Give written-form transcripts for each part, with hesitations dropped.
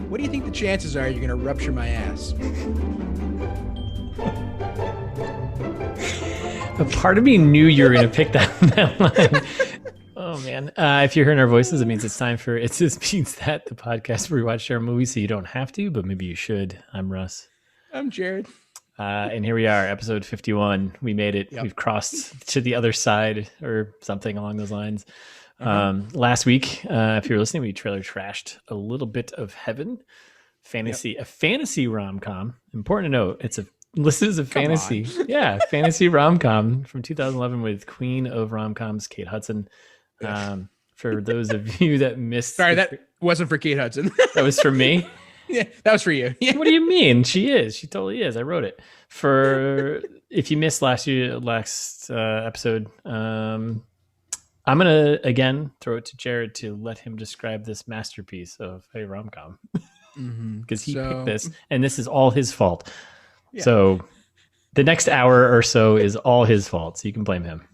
What do you think the chances are you're going to rupture my ass? A part of me knew you were going to pick that line. Oh, man. If you're hearing our voices, it means it's time for It Just Means That, the podcast where we watch our movies so you don't have to, but maybe you should. I'm Russ. I'm Jared. And here we are, episode 51. We made it. Yep. We've crossed to the other side or something along those lines. Last week, if you're listening, we trailer trashed A Little Bit of Heaven, a fantasy rom-com. Important to note, it's listed as a fantasy. Fantasy rom-com from 2011 with queen of rom-coms, Kate Hudson. For those of you that missed... Sorry, that wasn't for Kate Hudson. That was for me? Yeah, that was for you. Yeah. What do you mean? She is. She totally is. I wrote it. If you missed last episode, I'm going to, again, throw it to Jared to let him describe this masterpiece of a rom-com. Because he picked this, and this is all his fault. Yeah. So the next hour or so is all his fault, so you can blame him.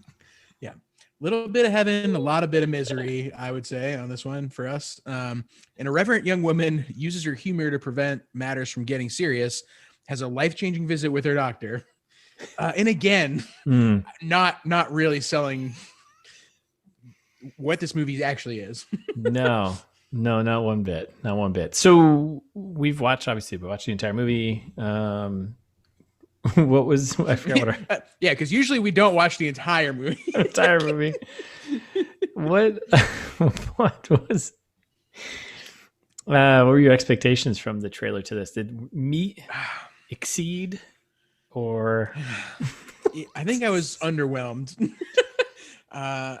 Yeah. Little bit of heaven, a lot of bit of misery, I would say, on this one for us. An irreverent young woman uses her humor to prevent matters from getting serious, has a life-changing visit with her doctor. And again, not really selling what this movie actually is. No, not one bit. Not one bit. So we watched the entire movie. What was, I forgot what our... yeah, because usually we don't watch the entire movie. What were your expectations from the trailer to this? Did meet exceed, or... I think I was underwhelmed. I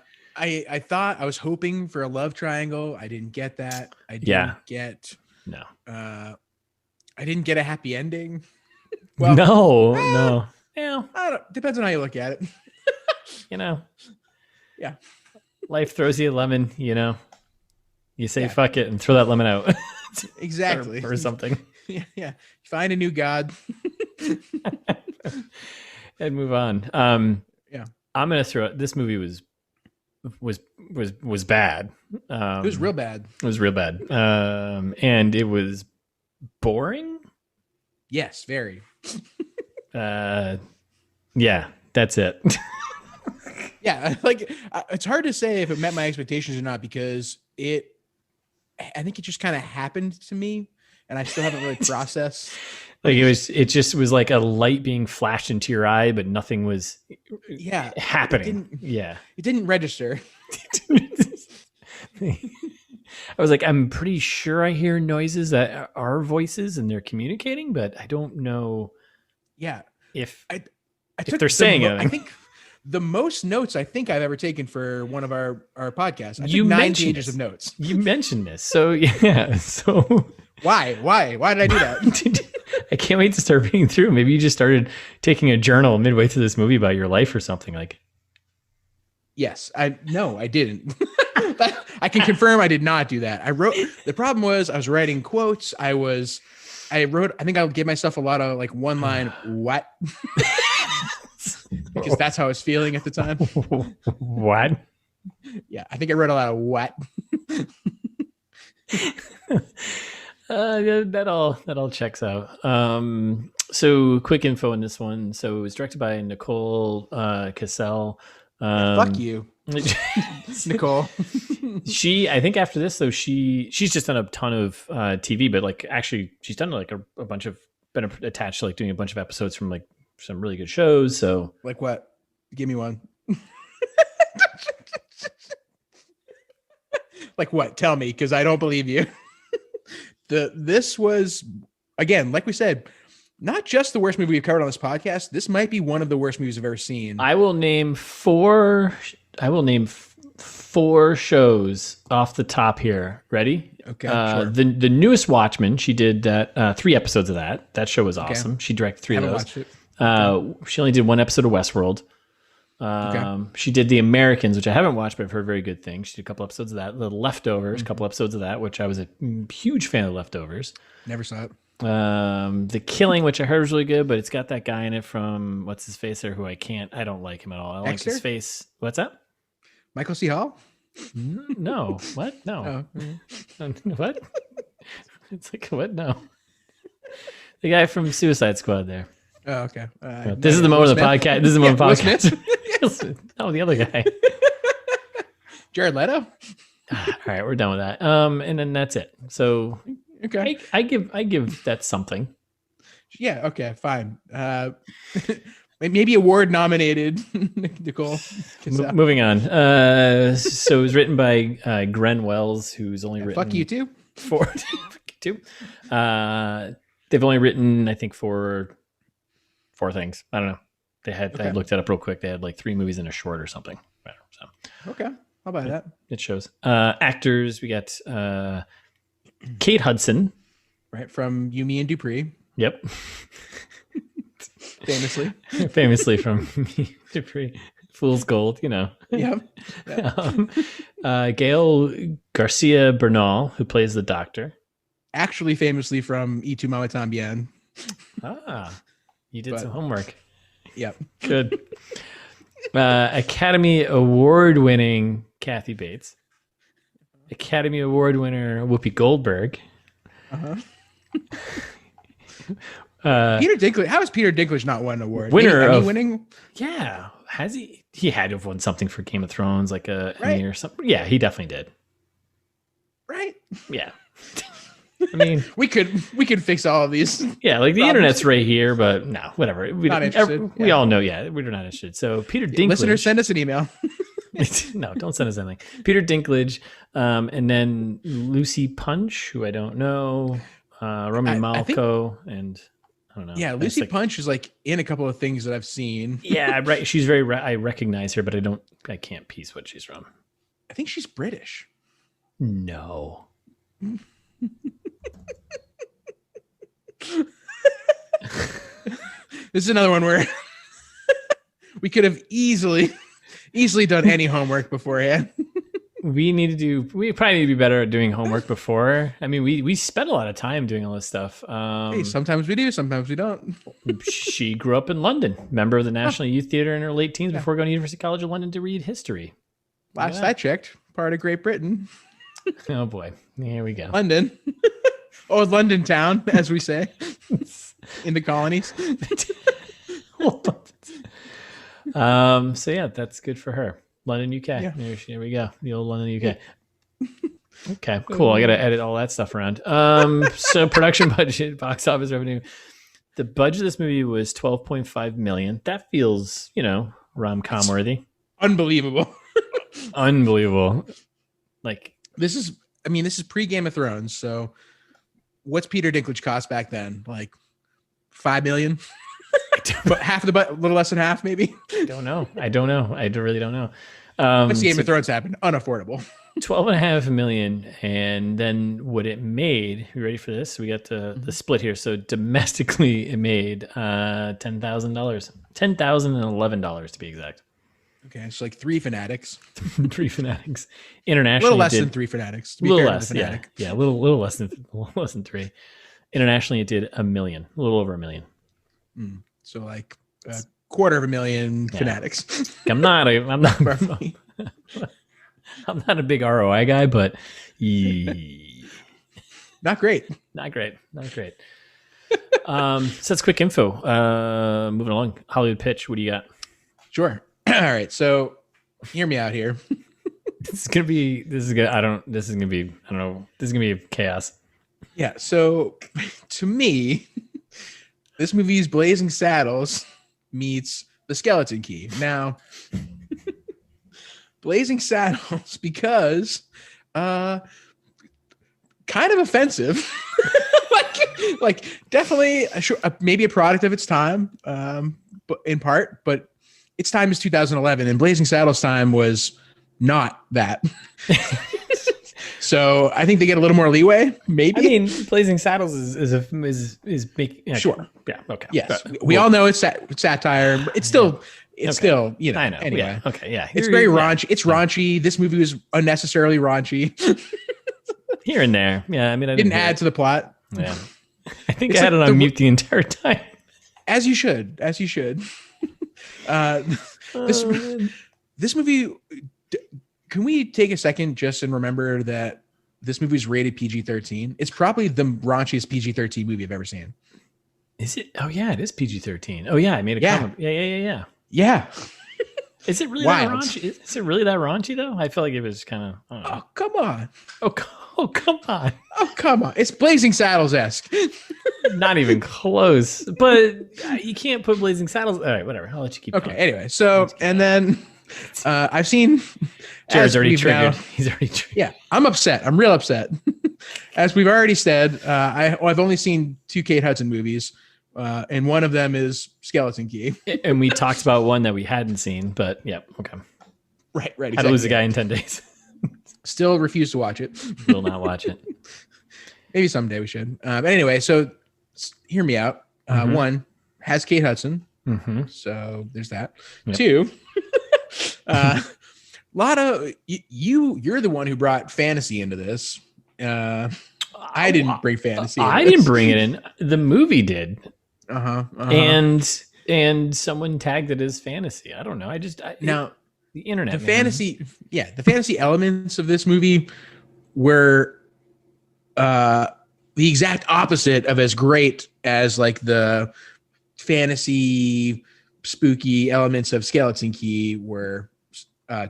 thought, I was hoping for a love triangle. I didn't get that. I didn't get a happy ending. Well, no. Yeah, depends on how you look at it. Yeah. Life throws you a lemon, You say fuck it and throw that lemon out. Exactly. or something. Yeah. Find a new god. And move on. I'm gonna throw it. This movie was bad. It was real bad. And it was boring. Yes, very. Yeah, that's it. Yeah, like it's hard to say if it met my expectations or not, because I think it just kind of happened to me, and I still haven't really processed. Like it just was like a light being flashed into your eye, but nothing was happening. It didn't register. I was like, I'm pretty sure I hear noises that are voices and they're communicating, but I don't know. Yeah, if they're saying it. I think the most notes I think I've ever taken for one of our podcasts. I took 9 pages of notes. You mentioned this, so yeah. So why did I do that? I can't wait to start reading through. Maybe you just started taking a journal midway through this movie about your life or something like. Yes, I didn't. I can confirm I did not do that. The problem was I was writing quotes. I think I'll give myself a lot of like one line, what? Because that's how I was feeling at the time. What? Yeah, I think I wrote a lot of what. That all checks out. So quick info on this one. So it was directed by Nicole Cassell. Fuck you, Nicole. I think after this though, she's just done a ton of TV, but like actually she's done like a bunch of, been attached to like doing a bunch of episodes from like some really good shows. So like what? Give me one. Like what? Tell me, because I don't believe you. This was, again, like we said, not just the worst movie we've covered on this podcast. This might be one of the worst movies I've ever seen. I will name four shows off the top here. Ready? Okay. Sure. The newest Watchmen, she did 3 episodes of that. That show was awesome. She directed 3 of those. Watched it. She only did 1 episode of Westworld. She did The Americans, which I haven't watched, but I've heard very good things. She did a couple episodes of that. The Leftovers, a couple episodes of that, which I was a huge fan of Leftovers. Never saw it. The Killing, which I heard was really good, but it's got that guy in it from what's his face there, who I don't like him at all. I don't like his face. What's that? Michael C. Hall? No. What? No. Oh. What? It's like, what? No. The guy from Suicide Squad there. Oh, okay. This is the moment of the podcast. This is the moment of the podcast. Oh, the other guy. Jared Leto. All right, we're done with that. And then that's it. So okay, I give that something. Yeah. Okay. Fine. Maybe award nominated. Nicole. Moving on. So it was written by Gren Wells, who's only written. Fuck you too. Fuck you too. They've only written, I think, four things. I don't know. I looked that up real quick. They had like 3 movies and a short or something. So okay, how about that? It shows. Actors, we got Kate Hudson, right, from You, Me, and Dupree. Yep. Famously from Dupree. Fool's Gold, you know. Yep. Gael García Bernal, who plays the doctor. Actually, famously from Y Tu Mamá También. You did some homework. Yep. Good. Academy Award-winning Kathy Bates. Academy Award winner Whoopi Goldberg. Peter Dinklage. How has Peter Dinklage not won an award? Winning? Yeah. Has he? He had to have won something for Game of Thrones, like a Emmy or something. Yeah, he definitely did. Right? Yeah. I mean, we could fix all of these. Yeah, like the internet's right here, but no, whatever. Not interested. We all know, we're not interested. So Peter Dinklage. Listeners, send us an email. No, don't send us anything. Peter Dinklage, and then Lucy Punch, who I don't know, Roman Malco, and I don't know. Yeah, Lucy Punch is like in a couple of things that I've seen. Yeah, right. She's I recognize her, but I can't piece what she's from. I think she's British. No. This is another one where we could have easily done any homework beforehand. We probably need to be better at doing homework before. I mean, we spent a lot of time doing all this stuff. Hey, sometimes we do, sometimes we don't. She grew up in London, member of the National Youth Theatre in her late teens before going to University College of London to read history. Last I checked, part of Great Britain. Oh boy, here we go. London. Or London town, as we say, in the colonies. So yeah, that's good for her. London, UK. Yeah. There we go. The old London, UK. Okay, cool. I got to edit all that stuff around. So production budget, box office revenue. The budget of this movie was $12.5 million. That feels, rom-com worthy. Unbelievable. Unbelievable. Like this is pre Game of Thrones. So what's Peter Dinklage cost back then? Like $5 million? But half of the budget, a little less than half, maybe. I don't know. I really don't know. Once Game of Thrones happened, unaffordable. $12.5 million, and then what it made. You ready for this? We got the split here. So domestically, it made $10,000, $10,011 to be exact. Okay, it's like 3 Fanatics. 3 Fanatics. Internationally, a little less than 3 Fanatics. A little less, yeah. A little less than 3. Internationally, it did $1 million, a little over $1 million. So like $250,000 Fanatics. I'm not a big ROI guy, but not great. So that's quick info. Moving along, Hollywood pitch. What do you got? Sure. All right. So hear me out here. This is gonna be chaos. Yeah. So to me, this movie is Blazing Saddles meets The Skeleton Key. Now, Blazing Saddles because kind of offensive. like definitely maybe a product of its time, but in part, but its time is 2011 and Blazing Saddles time was not that. So I think they get a little more leeway. Maybe. I mean, Blazing Saddles is big. Yeah, sure. Yeah. Okay. Yes. We all know it's satire. But it's still, I know. Anyway. Yeah. Okay. Yeah. It's very raunchy. It's raunchy. This movie was unnecessarily raunchy. Here and there. Yeah. I mean, I didn't add to the plot. Yeah. I think I had it on mute the entire time. As you should. This movie can we take a second just and remember that this movie's rated PG-13? It's probably the raunchiest PG-13 movie I've ever seen. Is it? Oh yeah, it is PG-13. Oh yeah, I made a comment. Yeah. Yeah. Is it really that raunchy? Is it really that raunchy though? I feel like it was kind of. Oh come on. Oh come on. Oh come on. It's Blazing Saddles-esque. Not even close. But you can't put Blazing Saddles. All right, whatever. I'll let you keep going. Okay. Anyway, so and then I've seen. Jared's already triggered. He's already triggered. Yeah, I'm upset. I'm real upset. As we've already said, I've only seen 2 Kate Hudson movies. And one of them is Skeleton Key. And we talked about one that we hadn't seen, but yeah, okay. Right. Exactly. How to Lose a Guy in 10 Days. Still refuse to watch it. Will not watch it. Maybe someday we should. But anyway, so hear me out. One, has Kate Hudson. So there's that. Yep. 2, lot of you're the one who brought fantasy into this. I didn't bring fantasy. I didn't bring it in. The movie did. And someone tagged it as fantasy. I don't know. The internet. The fantasy elements of this movie were the exact opposite of as great as like the fantasy spooky elements of Skeleton Key were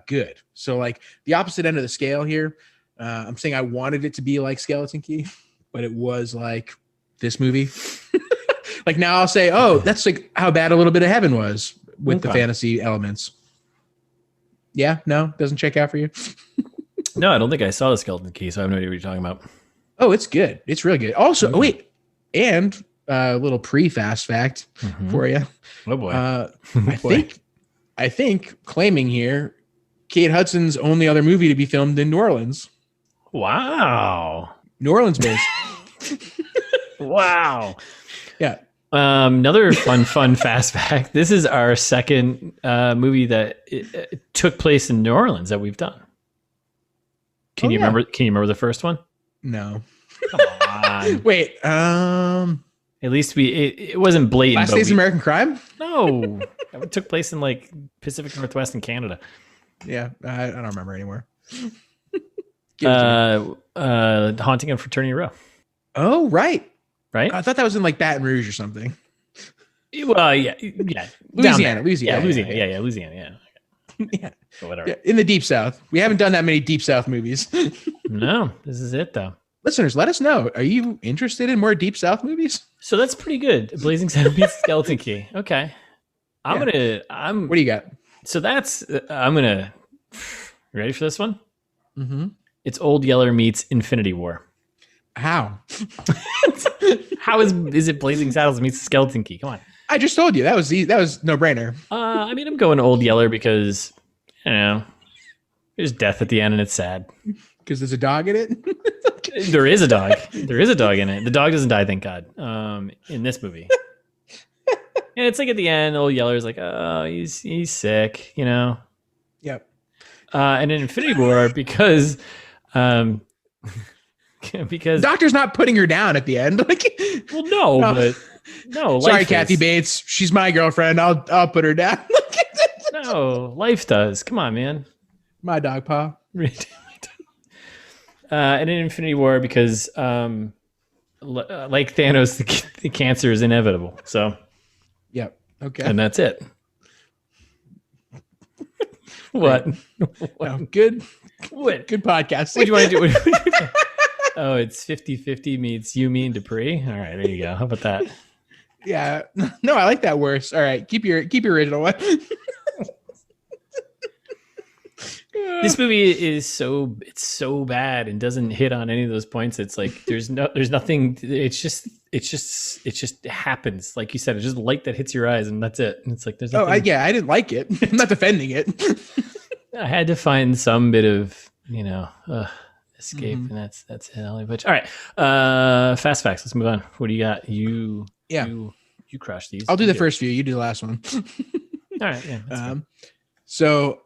good. So like the opposite end of the scale here. I'm saying I wanted it to be like Skeleton Key, but it was like this movie. Like now I'll say, oh, that's like how bad A Little Bit of Heaven was with the fantasy elements. Yeah, no, doesn't check out for you. No, I don't think I saw the Skeleton Key, so I have no idea what you're talking about. Oh, it's good. It's really good. Also, and a little pre-fast fact for you. Oh boy. I think claiming here, Kate Hudson's only other movie to be filmed in New Orleans. Wow. New Orleans based. Wow. Yeah. Another fun fast fact. This is our second movie that took place in New Orleans that we've done. Can you remember the first one? No. Come on. Wait. At least it wasn't blatant. Last Days of American Crime? No. It took place in like Pacific Northwest and Canada. Yeah, I don't remember anymore. Haunting of Fraternity Row. Oh, right. I thought that was in like Baton Rouge or something. Well, yeah. Louisiana. Yeah. Yeah. So whatever. Yeah, in the Deep South. We haven't done that many Deep South movies. No, this is it though. Listeners, let us know. Are you interested in more Deep South movies? So that's pretty good. Blazing Saddles meets Skeleton Key. Okay. What do you got? So that's you ready for this one? Mm-hmm. It's Old Yeller meets Infinity War. How? How is it Blazing Saddles meets Skeleton Key? Come on. I just told you that was no brainer. I'm going Old Yeller because there's death at the end and it's sad. Because there's a dog in it. There is a dog. There is a dog in it. The dog doesn't die, thank God. In this movie. And it's like at the end, Old Yeller's like, oh, he's sick, Yep. And in Infinity War, because doctor's not putting her down at the end. Well, no. Sorry, Kathy Bates. She's my girlfriend. I'll put her down. No, life does. Come on, man. My dog paw. And in Infinity War, because like Thanos, the cancer is inevitable. So. Yep. Okay. And that's it. What? Oh, good. What? Good podcast. What do you want to do? Oh, it's 50-50 meets you, me, and Dupree. All right, there you go. How about that? Yeah. No, I like that worse. All right, keep your original one. This movie is so bad and doesn't hit on any of those points. It's like there's nothing. It just happens. Like you said, it's just light that hits your eyes and that's it. And it's like there's nothing. I didn't like it. I'm not defending it. I had to find some bit of escape, and that's it. All right, fast facts. Let's move on. What do you got? You crush these. I'll do the first few. You do the last one. All right. Yeah. So,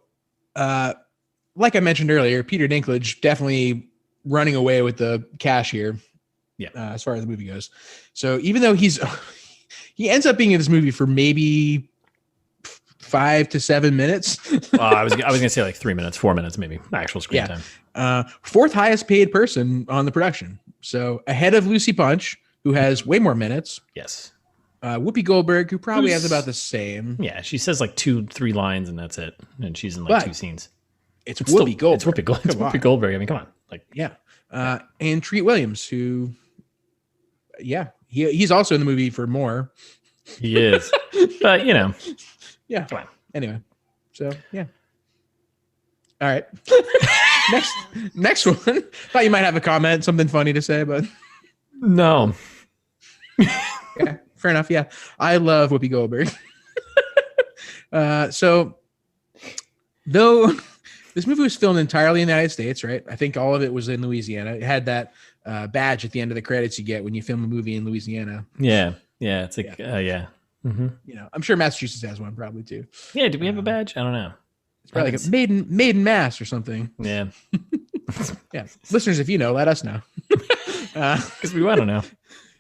like I mentioned earlier, Peter Dinklage definitely running away with the cash here. Yeah. As far as the movie goes. So even though he ends up being in this movie for maybe 5 to 7 minutes. I was gonna say like 3 minutes, 4 minutes, maybe actual screen time. Fourth highest paid person on the production, so ahead of Lucy Punch, who has way more minutes. Yes. Whoopi Goldberg, who probably has about the same. Yeah, she says like 2-3 lines and that's it, and she's in like 2 scenes. It's Whoopi Goldberg. It's Whoopi Goldberg. I mean, come on. Like, yeah. And Treat Williams, who, he's also in the movie for more. He is, but yeah. Come on. Anyway, so yeah. All right. next one. Thought you might have a comment, something funny to say, but no. Yeah, fair enough. Yeah, I love Whoopi Goldberg. So, though this movie was filmed entirely in the United States, right? I think all of it was in Louisiana. It had that badge at the end of the credits you get when you film a movie in Louisiana. Yeah, it's like yeah. Mm-hmm. I'm sure Massachusetts has one probably too. Yeah, do we have a badge? I don't know. It's probably like a made in Mass or something. Yeah. Yeah, listeners, if you know, let us know. Because we want to know.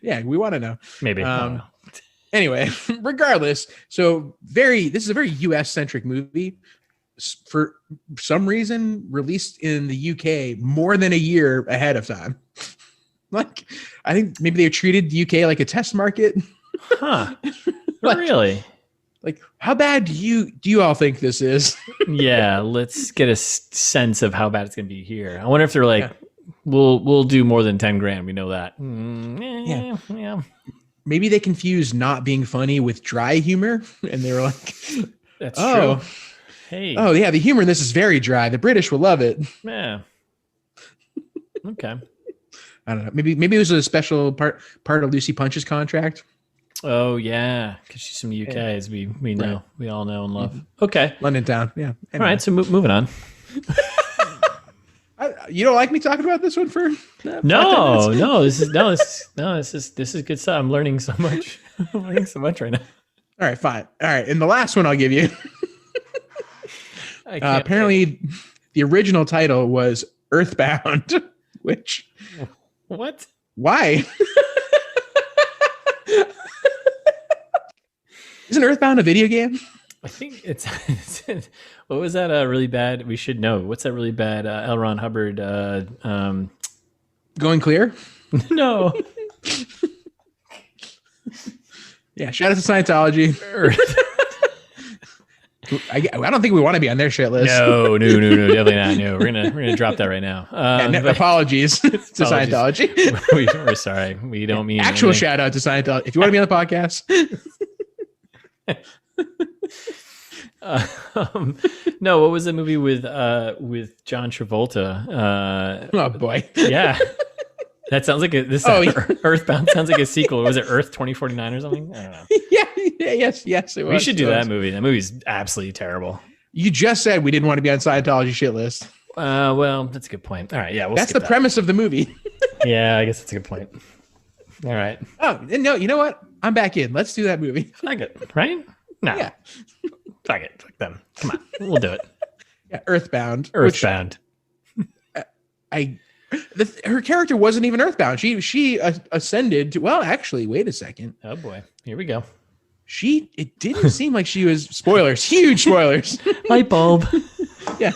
Yeah, we want to know. Maybe. Anyway, regardless, this is a very U.S. centric movie. For some reason, released in the UK more than a year ahead of time. Like, I think maybe they treated the UK like a test market. Huh? Really? Like, how bad do you all think this is? Yeah, let's get a sense of how bad it's gonna be here. I wonder if they're like, we'll do more than 10 grand. We know that. Yeah. Maybe they confused not being funny with dry humor, and they were like, "That's true." Hey. Oh yeah, the humor in this is very dry. The British will love it. Yeah. Okay. I don't know. Maybe it was a special part of Lucy Punch's contract. Oh yeah, because she's from the UK, as we know, right. We all know and love. Mm-hmm. Okay. London town. Yeah. Anyway. All right. So moving on. You don't like me talking about this one for no. This is good stuff. I'm learning so much. I'm learning so much right now. All right, fine. All right, and the last one I'll give you. Apparently, the original title was Earthbound, which what? Why? Isn't Earthbound a video game? I think it's what was that really bad? We should know. What's that really bad L. Ron Hubbard Going Clear? No. Yeah, shout out to Scientology. I don't think we want to be on their shit list. No, definitely not. No, we're gonna drop that right now. Apologies to Scientology. We're sorry. We don't mean actual anything. Shout out to Scientology. If you want to be on the podcast. No, what was the movie with John Travolta? Oh boy, yeah, that sounds like Earthbound sounds like a sequel. Was it Earth 2049 or something? I don't know. Yes, it was. We should do that movie. That movie's absolutely terrible. You just said we didn't want to be on Scientology shit list. Well, that's a good point. All right, yeah, that's the premise of the movie. Yeah, I guess that's a good point. All right. Oh no, you know what? I'm back in. Let's do that movie. Fuck it, right? No. Yeah. Fuck it. Fuck them. Come on. We'll do it. Yeah, Earthbound. Her character wasn't even Earthbound. She ascended to, well, actually, wait a second. Oh boy. Here we go. It didn't seem like she was, spoilers, huge spoilers. Light bulb. Yeah.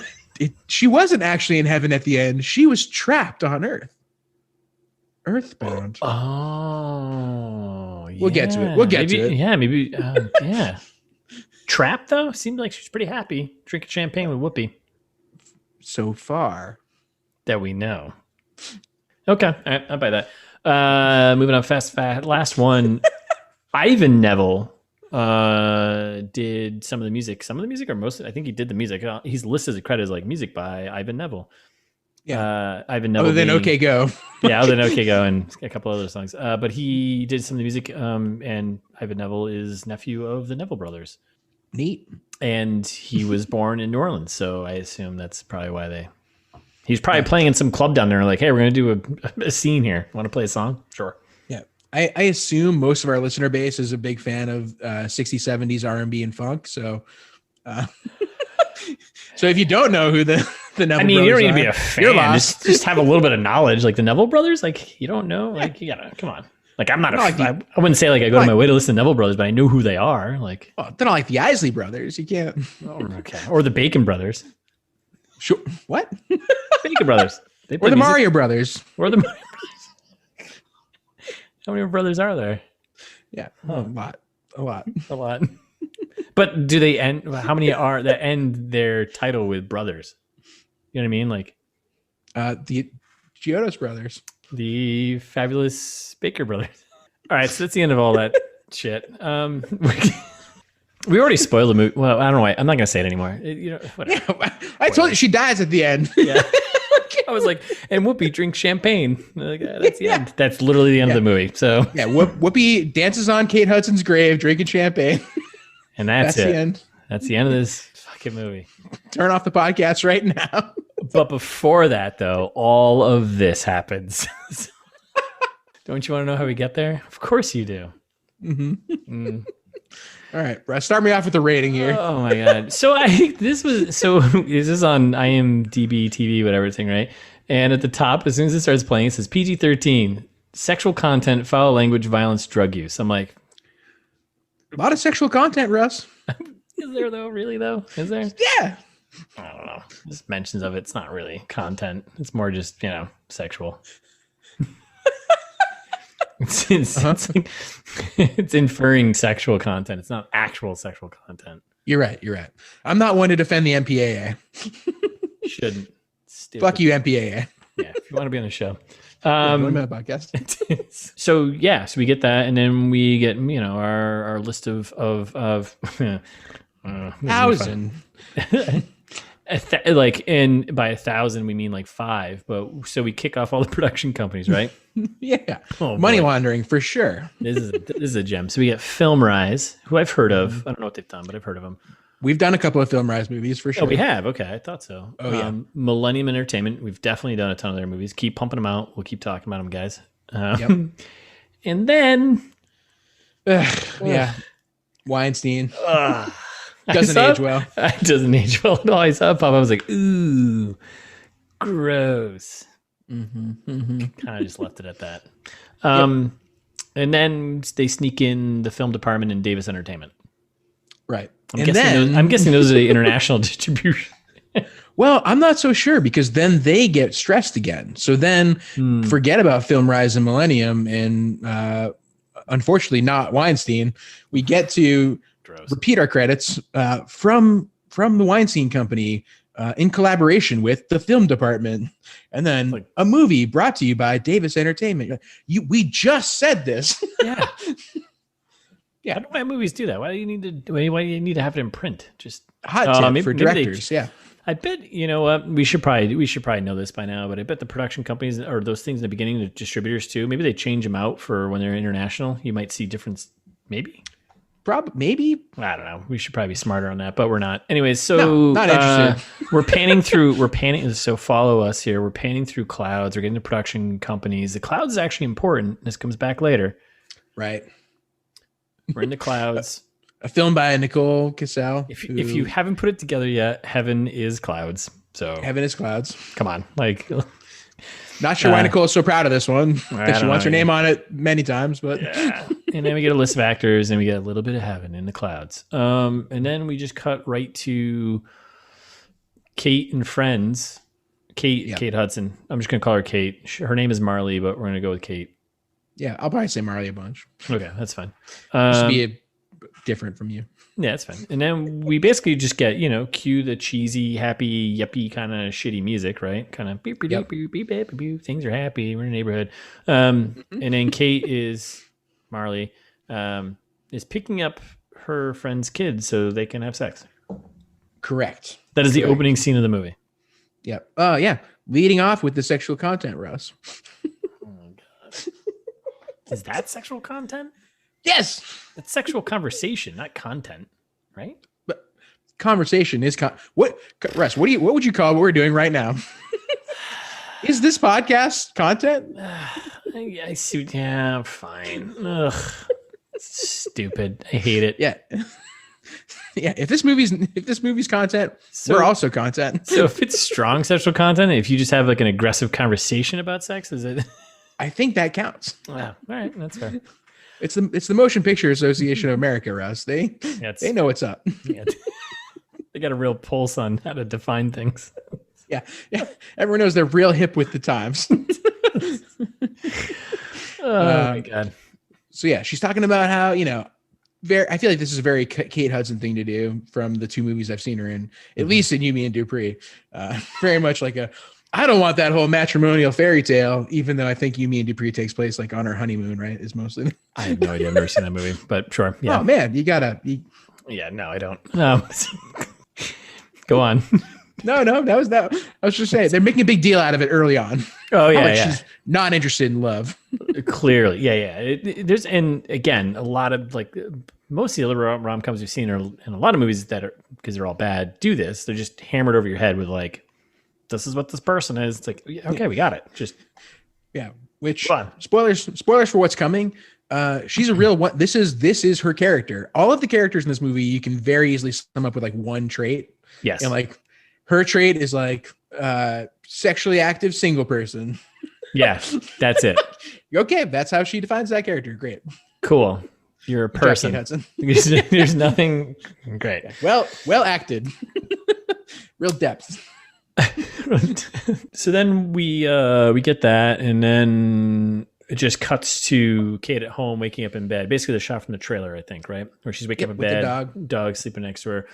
She wasn't actually in heaven at the end. She was trapped on Earth. Earthbound. Oh, we'll get to it. We'll get to it. Yeah, maybe. Yeah. Trapped though, seemed like she's pretty happy drinking champagne with Whoopi. So far, that we know. Okay, all right, I'll buy that. Moving on fast. Last one. Ivan Neville did some of the music. Some of the music, or most. I think he did the music. He's listed as credits like music by Ivan Neville. Yeah, Ivan Neville. Other than OK Go. Yeah, other than OK Go and a couple other songs. But he did some of the music. And Ivan Neville is nephew of the Neville brothers. Neat. And he was born in New Orleans, so I assume that's probably why he's probably playing in some club down there. Like, hey, we're gonna do a scene here. Want to play a song? Sure. Yeah, I assume most of our listener base is a big fan of 60s, 70s R&B and funk. So, so if you don't know who the Neville brothers you don't need to be a fan. Just have a little bit of knowledge. Like the Neville brothers, like you don't know. Like you gotta come on. Like I'm not I wouldn't say like I go to my way to listen to Neville Brothers, but I know who they are. Like they're not like the Isley Brothers. You can't. Oh, okay. Or the Bacon Brothers. Sure. What? Bacon Brothers. Or the Mario Brothers. Or the Mario Brothers. How many brothers are there? Yeah, a lot. But do they end? How many are that end their title with brothers? You know what I mean? Like, the Chiodos brothers, the fabulous Baker brothers. All right, so that's the end of all that shit. We already spoiled the movie. Well, I don't know why. I'm not gonna say it anymore. Whatever. Yeah, I told you she dies at the end. Yeah. I was like, and Whoopi drinks champagne. Like, that's the end. That's literally the end of the movie. So yeah, Whoopi dances on Kate Hudson's grave, drinking champagne. And that's it. The end. That's the end of this fucking movie. Turn off the podcast right now. But before that, though, all of this happens. Don't you want to know how we get there? Of course you do. Mm-hmm. All right, Russ, start me off with the rating here. Oh my god! So this is on IMDb TV, whatever thing, right? And at the top, as soon as it starts playing, it says PG-13, sexual content, foul language, violence, drug use. I'm like, a lot of sexual content, Russ. Is there though? Really though? Is there? Yeah. I don't know. Just mentions of it. It's not really content. It's more just sexual. It's inferring sexual content. It's not actual sexual content. You're right. I'm not one to defend the MPAA. Shouldn't. Stupid. Fuck you, MPAA. Yeah, if you want to be on the show. Podcast. So we get that, and then we get our list of thousand. And by 1,000 we mean like 5, but so we kick off all the production companies, right? Yeah. Money laundering for sure. This is a gem. So we get FilmRise, who I've heard of. I don't know what they've done, but I've heard of them. We've done a couple of FilmRise movies for sure. Oh, we have. Okay, I thought so. Oh yeah. Millennium Entertainment. We've definitely done a ton of their movies. Keep pumping them out. We'll keep talking about them, guys. Yep. And then, yeah, Weinstein. Doesn't age well. It doesn't age well at all. I saw it pop. I was like, ooh, gross. Kind of just left it at that. And then they sneak in the film department in Davis Entertainment. Right. I'm guessing those are the international distribution. Well, I'm not so sure because then they get stressed again. So then forget about FilmRise and Millennium and unfortunately not Weinstein. We get to repeat our credits from the Weinstein Company in collaboration with the film department, and then a movie brought to you by Davis Entertainment. We just said this. Yeah. Yeah. How do my movies do that? Why do you need to have it in print? Just hot tip for directors. Yeah. I bet you know what we should probably know this by now, but I bet the production companies or those things in the beginning, the distributors too. Maybe they change them out for when they're international. You might see difference. Maybe. Maybe. I don't know. We should probably be smarter on that, but we're not. Anyways, so not interested. We're panning. So follow us here. We're panning through clouds. We're getting to production companies. The clouds is actually important. This comes back later. Right. We're in the clouds. A film by Nicole Cassell. If you haven't put it together yet, Heaven is Clouds. So Heaven is Clouds. Come on, not sure why Nicole is so proud of this one because she wants her name on it many times, but yeah. And then we get a list of actors, and we get a little bit of Heaven in the Clouds. And then we just cut right to Kate and friends. Kate Hudson. I'm just gonna call her Kate. Her name is Marley, but we're gonna go with Kate. Yeah, I'll probably say Marley a bunch. Okay, that's fine. Just be different from you. Yeah, that's fine. And then we basically just get, cue the cheesy, happy, yuppie kind of shitty music, right? Kind of beep, beep, beep, beep, beep, beep, beep, things are happy. We're in a neighborhood. And then Kate Marley is picking up her friend's kids so they can have sex. Correct. That is the opening scene of the movie. Yep. Yeah. Leading off with the sexual content, Russ. Oh my God. Is that sexual content? Yes. It's sexual conversation, not content, right? But conversation is what, Russ, what would you call what we're doing right now? Is this podcast content? I see. Yeah, fine. Ugh. Stupid. I hate it. Yeah. Yeah. If this movie's content, we're also content. So if it's strong sexual content, if you just have like an aggressive conversation about sex, is it? I think that counts. Wow. All right, that's fair. It's the Motion Picture Association of America, Russ. They know what's up. Yeah. They got a real pulse on how to define things. Yeah. Everyone knows they're real hip with the times. Oh my God. So yeah, she's talking about how, I feel like this is a very Kate Hudson thing to do from the two movies I've seen her in, at least in You, Me, and Dupree. Very much like I don't want that whole matrimonial fairy tale, even though I think You, Me, and Dupree takes place like on her honeymoon, right? Is mostly. I have no idea. I've never seen that movie, but sure. Yeah. Oh man, you gotta. Yeah, no, I don't. Go on. No, that was that. I was just saying they're making a big deal out of it early on. Oh yeah, She's not interested in love. Clearly, yeah. There's, and again, a lot of like most of the other rom-coms we've seen are in a lot of movies that are, because they're all bad, do this. They're just hammered over your head with like, this is what this person is. It's like, okay, we got it. Just Which spoilers for what's coming. She's a real one. This is her character. All of the characters in this movie, you can very easily sum up with like one trait. Yes, and like her trait is like sexually active single person. Yeah, that's it. Okay, that's how she defines that character. Great, cool. You're a person. Hudson. There's nothing great. Well acted. Real depth. So then we get that, and then it just cuts to Kate at home, waking up in bed. Basically, the shot from the trailer, I think, right, where she's waking up in bed, the dog sleeping next to her.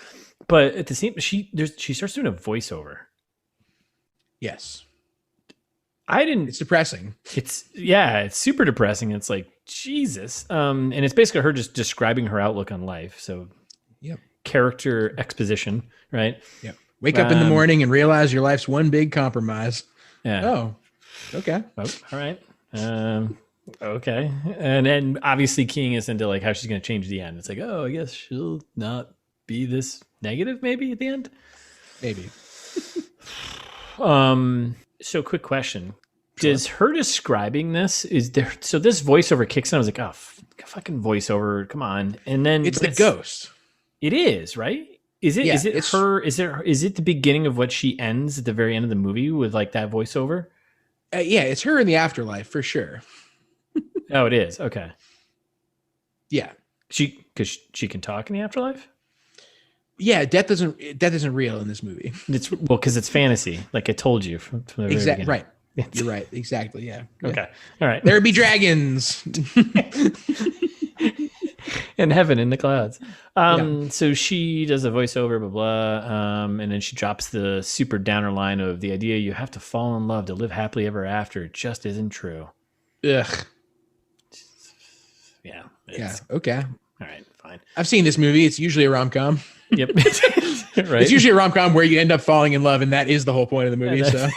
But at the same, she starts doing a voiceover. Yes, It's depressing. It's super depressing. It's like Jesus, and it's basically her just describing her outlook on life. So, character exposition, right? Yep. Wake up in the morning and realize your life's one big compromise. Yeah. Oh, okay. Oh, all right. Okay. And then obviously keying us into like how she's going to change the end. It's like, oh, I guess she'll not be this negative maybe at the end. Maybe. So quick question. Sure. Does her describing this, so this voiceover kicks in. I was like, oh, fucking voiceover. Come on. And then it's the ghost. It is, right? Is it? Yeah, is it her? Is it the beginning of what she ends at the very end of the movie with like that voiceover? Yeah, it's her in the afterlife for sure. Oh, it is. Okay. Yeah, because she can talk in the afterlife. Yeah, death isn't real in this movie. It's because it's fantasy, like I told you from the very beginning. Right. You're right. Exactly. Yeah. Okay. All right. There be dragons. In heaven, in the clouds. So she does a voiceover, blah, blah. And then she drops the super downer line of the idea you have to fall in love to live happily ever after just isn't true. Ugh. Yeah. Okay. All right. Fine. I've seen this movie. It's usually a rom-com. Yep. Right. It's usually a rom-com where you end up falling in love, and that is the whole point of the movie. So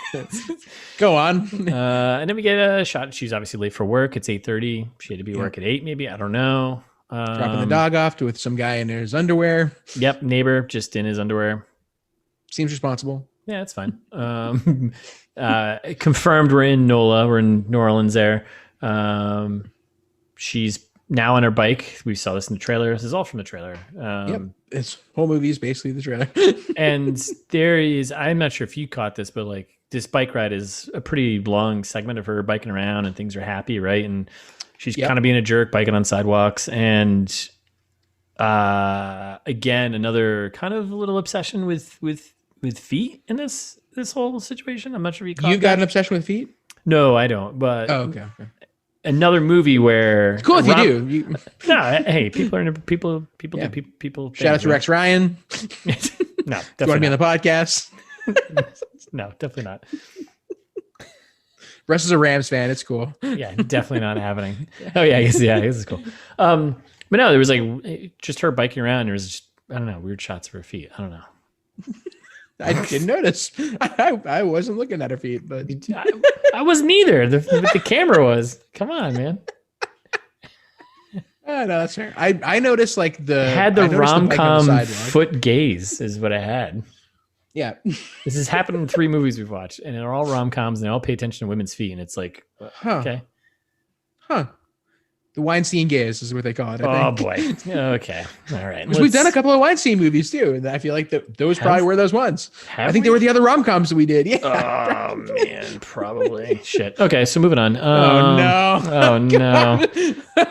go on. And then we get a shot. She's obviously late for work. It's 8:30. She had to be at work at 8, maybe. I don't know. Dropping the dog off with some guy in his underwear. Yep, neighbor just in his underwear. Seems responsible. Yeah, it's fine. Confirmed we're in NOLA. We're in New Orleans there. She's now on her bike. We saw this in the trailer. This is all from the trailer. This whole movie is basically the trailer. And there is, I'm not sure if you caught this, but like this bike ride is a pretty long segment of her biking around and things are happy, right? And she's kind of being a jerk, biking on sidewalks. And again, another kind of a little obsession with feet in this whole situation. I'm not sure if you caught You've got an obsession with feet? No, I don't. But okay. Another movie where it's cool if you do. No, hey, people do people. Shout out to Rex Ryan. No, definitely you want to be on the podcast? No, definitely not. Russ is a Rams fan. It's cool. Yeah, definitely not happening. Oh yeah, I guess it's cool. But no, there was like just her biking around. There was just, I don't know, weird shots of her feet. I don't know. I didn't notice. I wasn't looking at her feet, but I wasn't either. The camera was. Come on, man. No, that's fair. I noticed like had the rom-com foot gaze is what I had. Yeah. This has happened in 3 movies we've watched, and they're all rom-coms, and they all pay attention to women's feet, and it's like, okay. The The Weinstein gays is what they call it. I think. Boy. Okay. All right. We've done a couple of Weinstein movies too, and I feel like those probably were those ones. I think they were the other rom-coms that we did. Yeah. Oh man, probably. Shit. Okay, so moving on. Oh no. Oh no.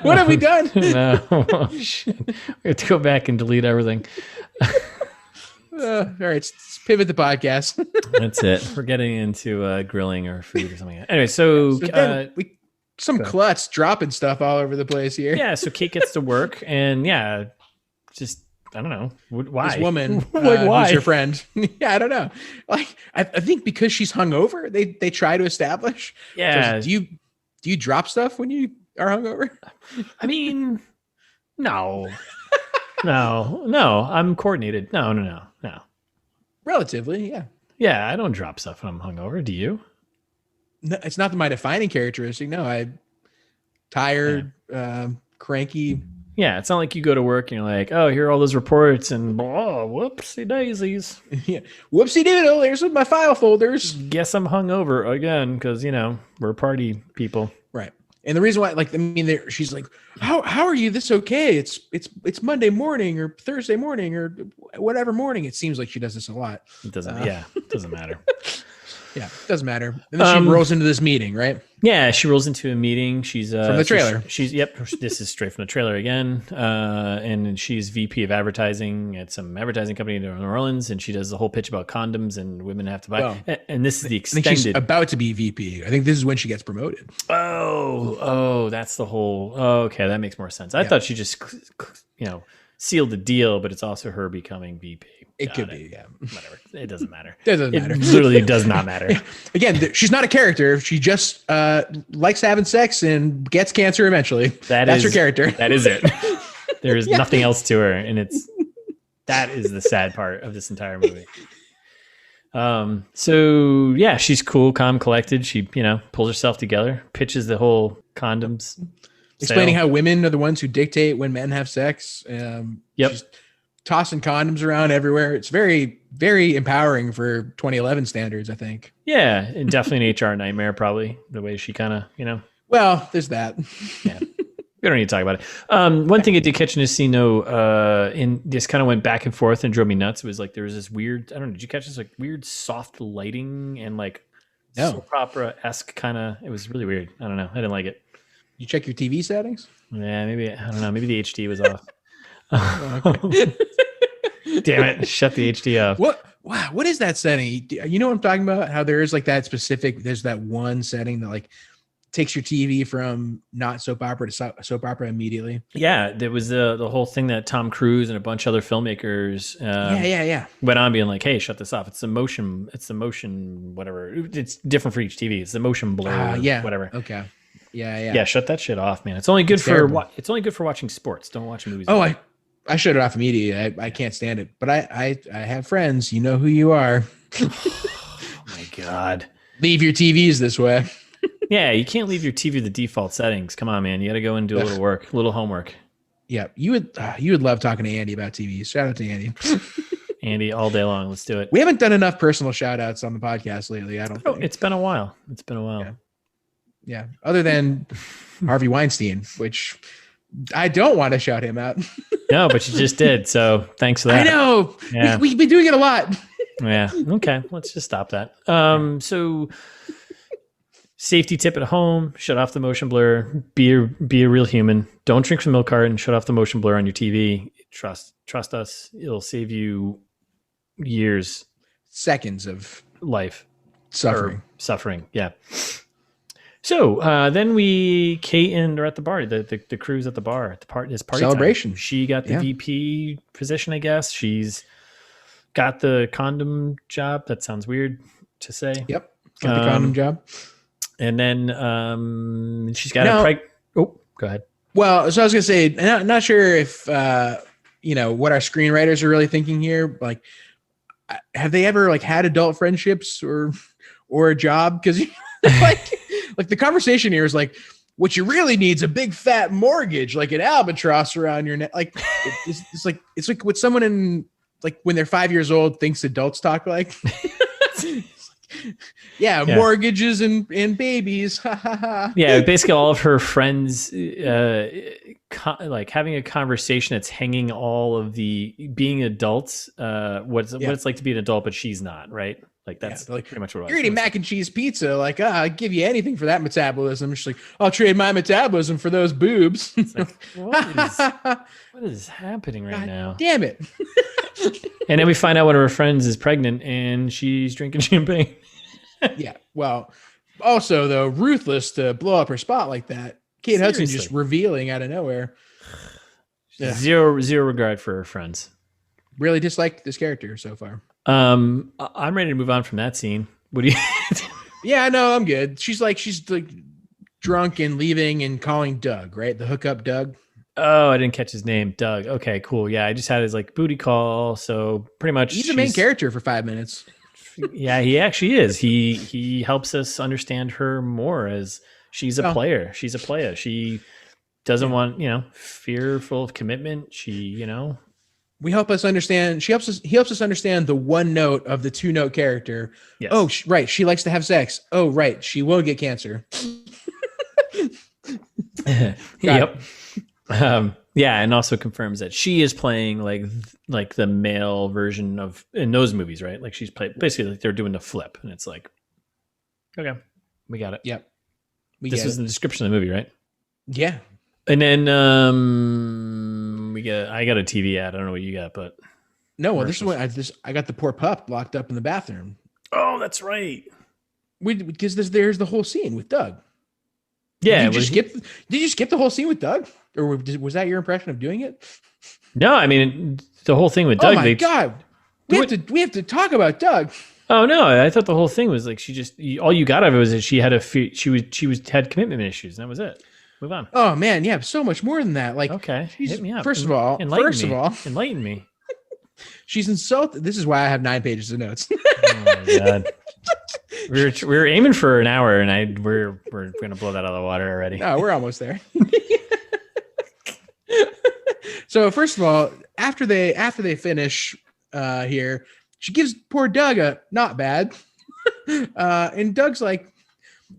What have we done? No. Oh, shit. We have to go back and delete everything. All right, let's pivot the podcast. That's it. We're getting into grilling or food or something. Anyway, so some klutz dropping stuff all over the place here. Yeah, so Kate gets to work, and just I don't know why. This woman, why? Who's your friend? Yeah, I don't know. Like, I think because she's hungover, they try to establish. Yeah. So do you drop stuff when you are hungover? I mean, no. No, I'm coordinated. No. Relatively, yeah. Yeah, I don't drop stuff when I'm hungover. Do you? No, it's not my defining characteristic. No, I'm tired, cranky. Yeah, it's not like you go to work and you're like, oh, here are all those reports and whoopsie daisies. Yeah, whoopsie doodle. Here's my file folders. Guess I'm hungover again because we're party people. Right. And the reason why, she's like, how are you this okay? It's Monday morning or Thursday morning or whatever morning. It seems like she does this a lot. It doesn't. It doesn't matter. Yeah, it doesn't matter. And then she rolls into this meeting, right? Yeah, she rolls into a meeting. She's from the trailer. She's this is straight from the trailer again. And she's VP of advertising at some advertising company in New Orleans, and she does the whole pitch about condoms and women have to buy. Well, and this is the extended. I think she's about to be VP. I think this is when she gets promoted. Oh, that's the whole. Oh, okay, that makes more sense. I thought she just sealed the deal, but it's also her becoming VP. It could be, yeah. Whatever. It doesn't matter. It literally does not matter. Again, she's not a character. She just likes having sex and gets cancer eventually. That's her character. That is it. There is nothing else to her, and that is the sad part of this entire movie. So yeah, she's cool, calm, collected. She, pulls herself together, pitches the whole condoms. Explaining how women are the ones who dictate when men have sex. Yep. She's tossing condoms around everywhere. It's very, very empowering for 2011 standards, I think. Yeah, and definitely an HR nightmare, probably, the way she kind of, Well, there's that. Yeah. We don't need to talk about it. One thing I did catch in this scene, though, and this kind of went back and forth and drove me nuts, was like there was this weird, I don't know, did you catch this like weird soft lighting and like soap opera-esque kind of, it was really weird. I don't know. I didn't like it. You check your TV settings? Yeah, maybe, I don't know. Maybe the HD was off. Damn it. Shut the HD off. What is that setting? You know what I'm talking about? How there is like that specific, there's that one setting that like takes your TV from not soap opera to soap opera immediately. Yeah, there was the whole thing that Tom Cruise and a bunch of other filmmakers went on being like, hey, shut this off. It's the motion, whatever. It's different for each TV. It's the motion blur, whatever. Okay. Yeah. Shut that shit off, man. It's only good it's only good for watching sports. Don't watch movies. Oh, I shut it off immediately. I can't stand it. But I have friends. You know who you are. Oh my God. Leave your TVs this way. Yeah, you can't leave your TV the default settings. Come on, man. You got to go and do a little work, a little homework. Yeah, you would love talking to Andy about TVs. Shout out to Andy. Andy, all day long. Let's do it. We haven't done enough personal shout outs on the podcast lately, I don't think. It's been a while. Yeah. Other than Harvey Weinstein, which I don't want to shout him out. No, but you just did. So thanks for that. I know. Yeah. We've been doing it a lot. Yeah. Okay. Let's just stop that. So safety tip at home, shut off the motion blur, be a real human. Don't drink from milk carton, shut off the motion blur on your TV. Trust us. It'll save you years. Seconds of life. Suffering. Yeah. So then Kate and are at the bar. The crew's at the bar. It's party celebration. Time. She got the VP position, I guess. She's got the condom job. That sounds weird to say. Yep, got the condom job. And then she's got go ahead. Well, so I was gonna say, not sure if what our screenwriters are really thinking here. Like, have they ever like had adult friendships or a job? Because like the conversation here is like, what you really need is a big fat mortgage, like an albatross around your neck. Like it's like what someone in like when they're 5 years old thinks adults talk like. Yeah, Yeah. mortgages and babies. Yeah, basically all of her friends like having a conversation that's hanging all of the being adults, what it's like to be an adult, but she's not, right? Like that's like, pretty much what it was. You're eating mac and cheese pizza. Like, I'd give you anything for that metabolism. She's like, I'll trade my metabolism for those boobs. It's like, what is happening right now? Damn it. And then we find out one of her friends is pregnant and she's drinking champagne. Yeah. Well, also though, ruthless to blow up her spot like that. Kate Hudson just revealing out of nowhere. Yeah. Zero regard for her friends. Really disliked this character so far. I'm ready to move on from that scene. What do you? Yeah, no, I'm good. She's like drunk and leaving and calling Doug, right? The hookup Doug. Oh, I didn't catch his name. Doug. Okay, cool. Yeah, I just had his like booty call. So pretty much he's the main character for 5 minutes. Yeah, he actually is. He helps us understand her more as she's a player. She's a player. She doesn't want, fearful of commitment. She, we help us understand. He helps us understand the one note of the 2-note character. Yes. Oh, right. She likes to have sex. Oh, right. She won't get cancer. Yep. Yeah, and also confirms that she is playing like the male version of in those movies, right? Like she's played basically like they're doing the flip, and it's like, okay, we got it. Yep. This is the description of the movie, right? Yeah. And then I got a TV ad. I don't know what you got, but no. Well, this is when I got the poor pup locked up in the bathroom. Oh, that's right. Because there's the whole scene with Doug. Yeah. Did you skip the whole scene with Doug, or was that your impression of doing it? No, I mean the whole thing with Doug. Oh my god, we have to talk about Doug. Oh no, I thought the whole thing was like all you got out of it was that she had had commitment issues, and that was it. Move on. Oh man, yeah, so much more than that. Like, okay, hit me up. First of all, enlighten me. She's insulted. This is why I have 9 pages of notes. Oh my god. We were aiming for an hour, and we're gonna blow that out of the water already. No, we're almost there. So first of all, after they finish here, she gives poor Doug a not bad, and Doug's like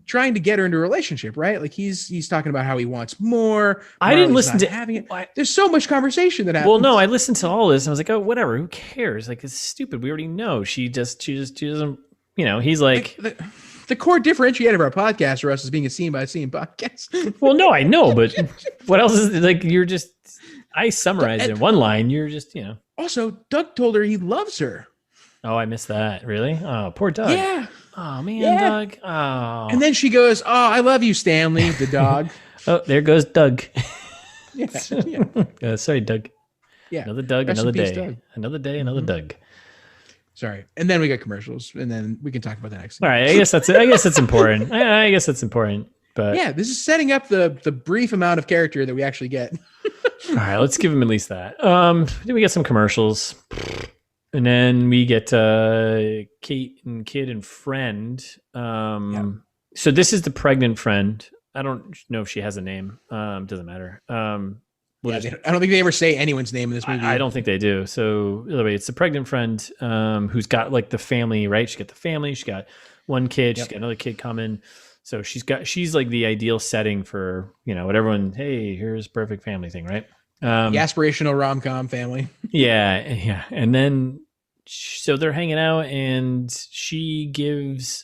trying to get her into a relationship, right? Like he's talking about how he wants more. I didn't listen to having it. There's so much conversation that happens. Well, no, I listened to all this and I was like, oh, whatever. Who cares? Like it's stupid. We already know. She doesn't. He's like the core differentiator of our podcast, Russ, is being a scene by scene podcast. Well, no, I know, but what else is like? You're just. I summarized it in one line. You're just, Also, Doug told her he loves her. Oh, I missed that. Really? Oh, poor Doug. Yeah. Oh man, Doug. Oh. And then she goes, "Oh, I love you, Stanley, the dog." Oh, there goes Doug. Yeah. Sorry, Doug. Yeah. Another Doug, another day. Doug. Another day, another Doug. Sorry. And then we got commercials, and then we can talk about the next. All right. I guess that's important. I guess that's important. But yeah, this is setting up the brief amount of character that we actually get. All right, let's give him at least that. Then we get some commercials, and then we get Kate and kid and friend. So this is the pregnant friend. I don't know if she has a name. Doesn't matter. I don't think they ever say anyone's name in this movie. I don't think they do. So anyway, it's the pregnant friend who's got like the family, right? She got the family. She got one kid. She's got another kid coming. So she's like the ideal setting for, what everyone, hey, here's perfect family thing, right? The aspirational rom-com family. Yeah. And then, so they're hanging out and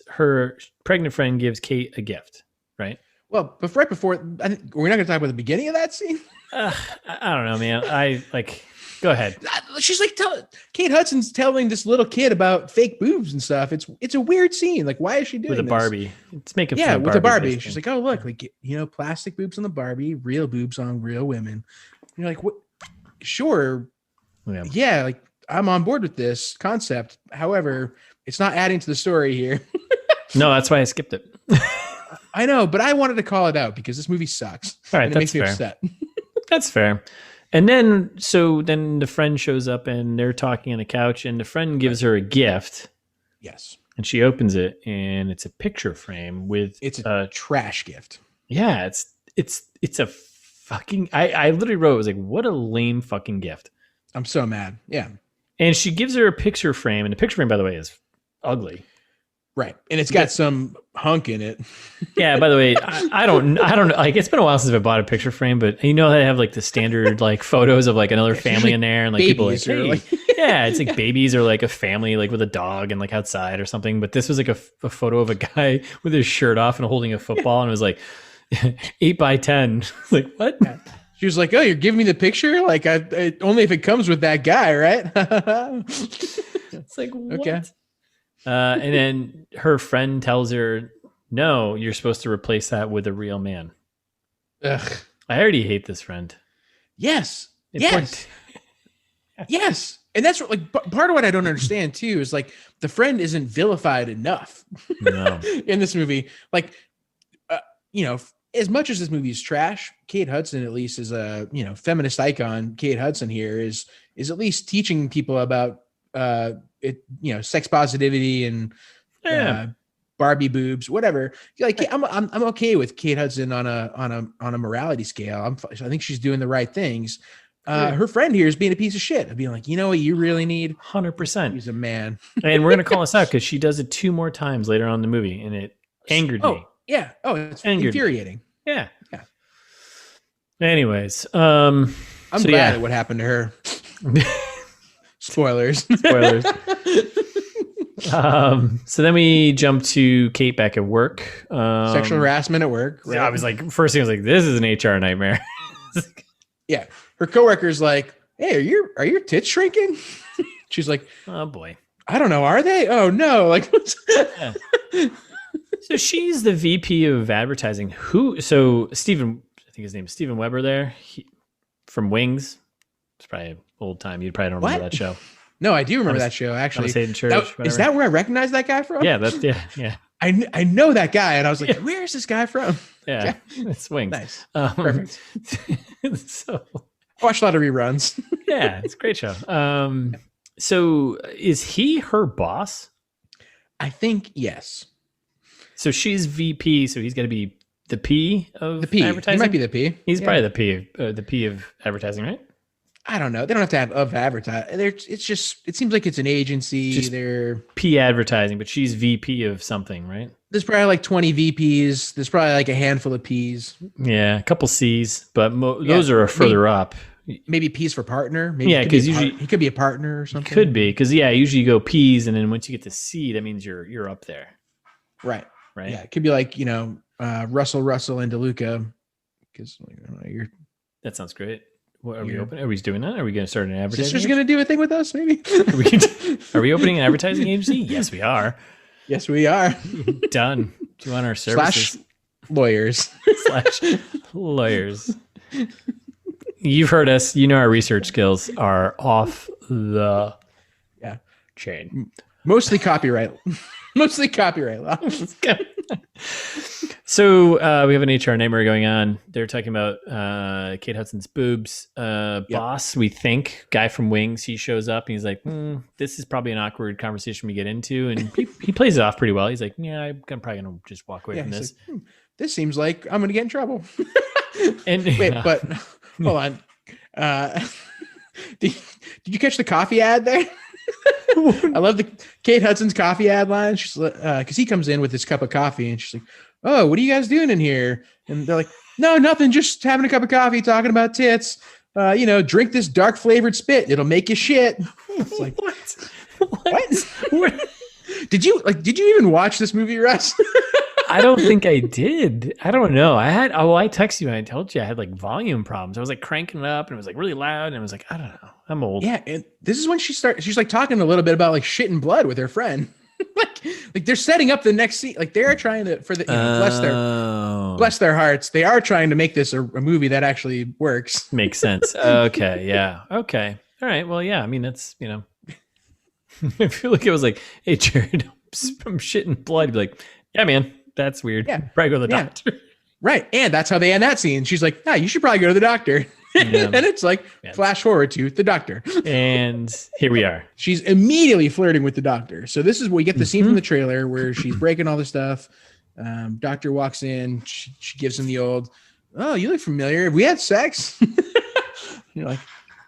her pregnant friend gives Kate a gift, right? Well, but right before, I think we're not going to talk about the beginning of that scene. I don't know, man. Go ahead. She's like, Kate Hudson's telling this little kid about fake boobs and stuff. It's a weird scene. Like, why is she doing with a this? Barbie? It's making fun of with a Barbie. Basically. She's like, oh look, like plastic boobs on the Barbie, real boobs on real women. And you're like, what? Sure, yeah, like I'm on board with this concept. However, it's not adding to the story here. No, that's why I skipped it. I know, but I wanted to call it out because this movie sucks. All right, and it makes me upset. That's fair. And then the friend shows up and they're talking on the couch and the friend gives her a gift. Yes. And she opens it and it's a picture frame with it's a trash gift. Yeah, it's a fucking I literally wrote, it was like, what a lame fucking gift. I'm so mad. Yeah. And she gives her a picture frame, and the picture frame, by the way, is ugly. Right. And it's got some hunk in it. Yeah. By the way, I don't know. Like, it's been a while since I bought a picture frame, but they have like the standard like photos of like another family in there, and like people like, hey, yeah, it's like babies or like a family like with a dog and like outside or something. But this was like a photo of a guy with his shirt off and holding a football, and it was like 8x10. Like, what? Yeah. She was like, "Oh, you're giving me the picture? Like, I only if it comes with that guy, right?" It's like, what? Okay. And then her friend tells her, "No, you're supposed to replace that with a real man." Ugh. I already hate this friend. Yes. Yes. Yes. And that's what, like, part of what I don't understand too is like the friend isn't vilified enough in this movie. Like, as much as this movie is trash, Kate Hudson at least is a feminist icon. Kate Hudson here is at least teaching people about sex positivity and Barbie boobs, whatever. Like, I'm okay with Kate Hudson on a morality scale. I think she's doing the right things. Her friend here is being a piece of shit. I'd be like, you know what you really need? 100%. He's a man. And we're gonna call this out because she does it 2 more times later on in the movie, and it angered me. Yeah. Oh, it's infuriating. Yeah. Anyways, I'm glad at what happened to her. Spoilers. So then we jump to Kate back at work. Sexual harassment at work. Right? Yeah, I was like, first thing I was like, this is an HR nightmare. Yeah. Her coworker's like, "Hey, are your tits shrinking?" She's like, "Oh boy. I don't know. Are they? Oh no." Like, yeah. So she's the VP of advertising. So Stephen, I think his name is Stephen Weber there. From Wings. It's probably an old time. You probably don't remember that show. No, I do remember that show, actually. Church, is that where I recognize that guy from? Yeah, yeah. I know that guy, and I was like, where is this guy from? Yeah, it's Wings. Nice. Perfect. So I watched a lot of reruns. Yeah, it's a great show. So is he her boss? I think yes. So she's VP, so he's got to be the P of advertising? He might be the P. He's probably the P of advertising, right? I don't know. They don't have to have of advertise. It seems like it's an agency. They're P advertising, but she's VP of something, right? There's probably like 20 VPs. There's probably like a handful of Ps. Yeah, a couple Cs, but those are further up. Maybe P's for partner. Maybe because usually he could be a partner or something. Could be because usually you go P's, and then once you get to C, that means you're up there. Right. Yeah, it could be like Russell and DeLuca. Because that sounds great. What, are we opening? Are we doing that? Are we going to start an advertising? Sister's going to do a thing with us, maybe. Are we opening an advertising agency? Yes, we are. Yes, we are. Done. Do you want our services? /lawyers. /lawyers. You've heard us. You know our research skills are off the chain. Mostly copyright. Mostly copyright law. So we have an HR nightmare going on. They're talking about Kate Hudson's boobs. Boss, we think, guy from Wings, he shows up and he's like, this is probably an awkward conversation we get into. And he plays it off pretty well. He's like, yeah, I'm probably going to just walk away from this. Like, this seems like I'm going to get in trouble. And wait, but hold on. Did you catch the coffee ad there? I love the Kate Hudson's coffee ad line. She's because he comes in with his cup of coffee and she's like, "Oh, what are you guys doing in here?" And they're like, "No, nothing. Just having a cup of coffee, talking about tits. Drink this dark flavored spit. It'll make you shit." It's like, what? Did you even watch this movie, Russ? I don't think I did. I don't know. I texted you and I told you I had like volume problems. I was like cranking it up and it was like really loud and I was like, I don't know. I'm old. Yeah, and this is when she's like talking a little bit about like shit and blood with her friend. like they're setting up the next scene. Like they're trying to bless their hearts. They are trying to make this a movie that actually works. Makes sense. Okay, yeah. Okay. All right. Well, yeah. I mean, that's I feel like it was like, "Hey, Jared, from shit and blood." You'd be like, "Yeah, man. That's weird. Yeah. Probably go to the doctor." Right. And that's how they end that scene. She's like, you should probably go to the doctor. Yeah. And it's like, flash forward to the doctor. And here we are. She's immediately flirting with the doctor. So this is where we get the scene from the trailer where she's breaking all the stuff. Doctor walks in. She gives him the old, "Oh, you look familiar. Have we had sex?" You're like,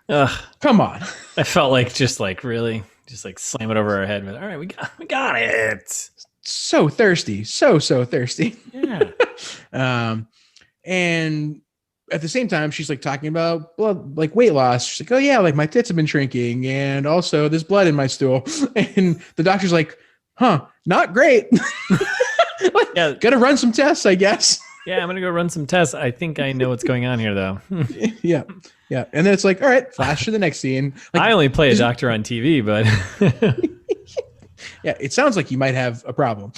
ugh, come on. I felt like just like really, just like slam it over our head. All right, we got it. so thirsty, so thirsty. Yeah. And at the same time, she's like talking about blood, like weight loss. She's like, oh yeah, like my tits have been shrinking, and also there's blood in my stool. And the doctor's like, huh, not great. Like, yeah, gotta run some tests, I guess. Yeah, I'm gonna go run some tests. I think I know what's going on here, though. Yeah. And then it's like, all right, flash to the next scene. Like, I only play a doctor on TV, but yeah, it sounds like you might have a problem.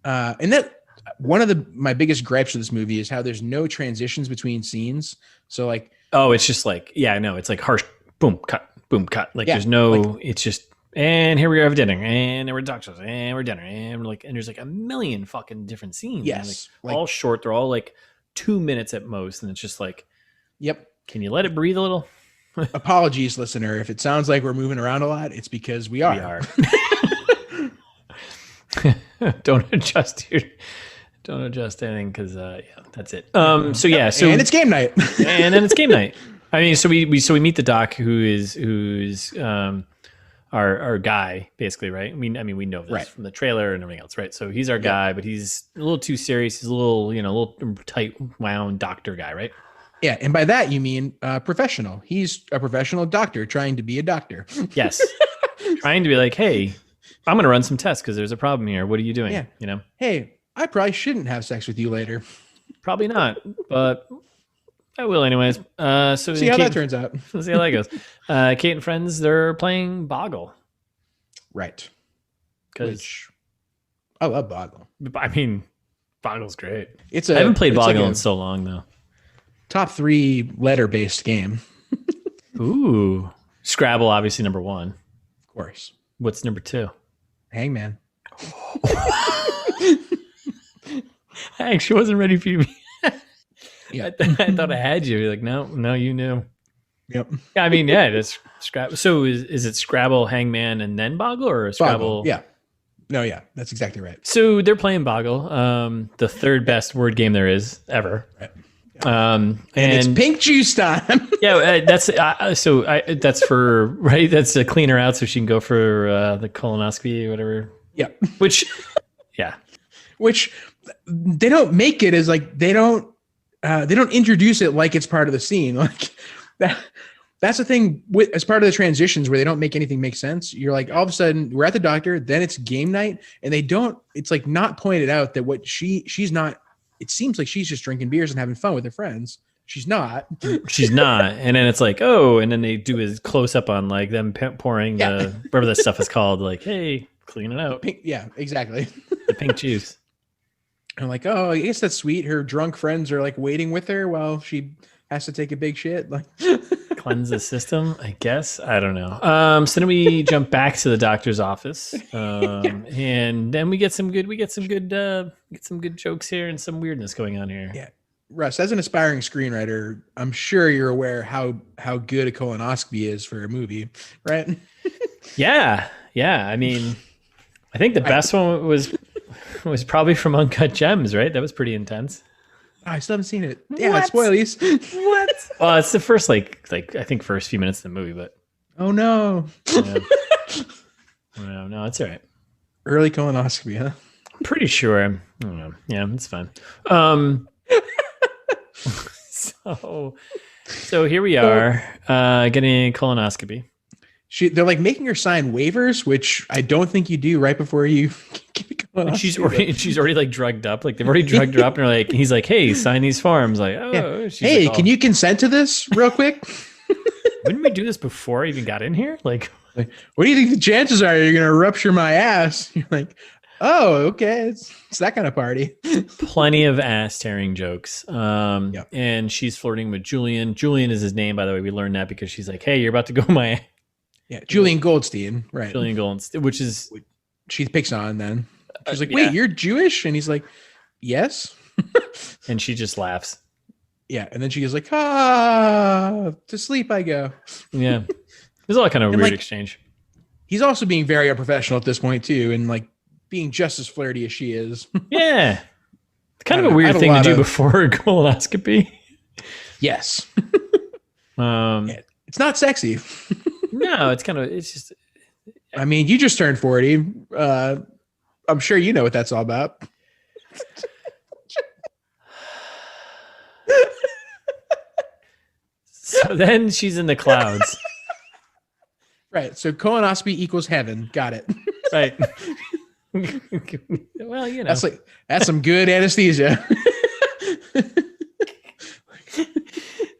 And that one of my biggest gripes of this movie is how there's no transitions between scenes. So like, oh, it's just like, yeah, no, it's like harsh, boom, cut. Like there's no, like, it's just, and here we are at dinner, and we're doctors, and we're dinner, and we're like, and there's like a million fucking different scenes. Yes, like all short. They're all like 2 minutes at most, and it's just like, yep. Can you let it breathe a little? Apologies, listener, if it sounds like we're moving around a lot, it's because we are. Don't adjust anything because yeah, that's it. So yeah, so and it's game night. And then it's game night. I mean, so we meet the doc who's our guy, basically, right? I mean we know this from the trailer and everything else, right? So he's our guy, but he's a little too serious. He's a little, a little tight wound doctor guy, right? Yeah, and by that you mean professional. He's a professional doctor trying to be a doctor. Yes, trying to be like, hey, I'm going to run some tests because there's a problem here. What are you doing? Yeah. Hey, I probably shouldn't have sex with you later. Probably not, but I will anyways. So see how that turns out. Let's see how that goes. Kate and friends, they're playing Boggle. Right. Which I love Boggle. I mean, Boggle's great. I haven't played Boggle in so long though. Top 3 letter-based game. Ooh. Scrabble, obviously number 1. Of course. What's number 2? Hangman. I actually wasn't ready for you. Yeah. I thought I had you. You're like, no, you knew. Yep. Yeah, I mean, yeah, it's Scrabble. So is it Scrabble, Hangman, and then Boggle, or Scrabble? Boggle, yeah. No, yeah, that's exactly right. So they're playing Boggle, the third best word game there is ever. Right. Yeah. And it's pink juice time. Yeah, that's that's for right. That's to clean her out so she can go for the colonoscopy or whatever. Yeah. Which they don't make it as like they don't introduce it like it's part of the scene. Like that's the thing with as part of the transitions where they don't make anything make sense. You're like all of a sudden we're at the doctor, then it's game night, and it's like not pointed out that what she's not. It seems like she's just drinking beers and having fun with her friends. She's not. She's not. And then it's like, oh, and then they do a close up on like them pouring the whatever that stuff is called. Like, hey, clean it out. Pink, yeah, exactly. The pink juice. I'm like, oh, I guess that's sweet. Her drunk friends are like waiting with her while she has to take a big shit. Like cleanse the system, I guess. I don't know. So then we jump back to the doctor's office, and then we get some good jokes here and some weirdness going on here. Yeah, Russ, as an aspiring screenwriter, I'm sure you're aware how good a colonoscopy is for a movie, right? Yeah. I mean, I think the best one was probably from Uncut Gems, right? That was pretty intense. I still haven't seen it. Yeah, spoilies. What? Well, it's the first like I think first few minutes of the movie, but oh no. Yeah. No, it's all right. Early colonoscopy, huh? Pretty sure. I don't know. Yeah, it's fine. So here we are, getting a colonoscopy. They're like making her sign waivers, which I don't think you do right before you get a colonoscopy. She's already like drugged up. Like they've already drugged her up, and he's like, "Hey, sign these forms." Like, oh, yeah. Hey, can you consent to this real quick? Wouldn't we do this before I even got in here? Like, what do you think the chances are you're going to rupture my ass? You're like, oh, okay, it's that kind of party. Plenty of ass tearing jokes. And she's flirting with Julian. Julian is his name, by the way. We learned that because she's like, "Hey, you're about to go my." Yeah, Julian Goldstein, right? Julian Goldstein, which is she picks on. Then she's like, "Wait, you're Jewish?" And he's like, "Yes." And she just laughs. Yeah, and then she goes like, to sleep I go. Yeah, there's all kind of weird exchange. He's also being very unprofessional at this point too, and like being just as flirty as she is. Yeah, kind of a weird thing to do before a colonoscopy. Yes. It's not sexy. No, it's just. I mean, you just turned 40. I'm sure you know what that's all about. So then she's in the clouds. Right. So colonoscopy equals heaven. Got it. Right. Well, that's some good anesthesia.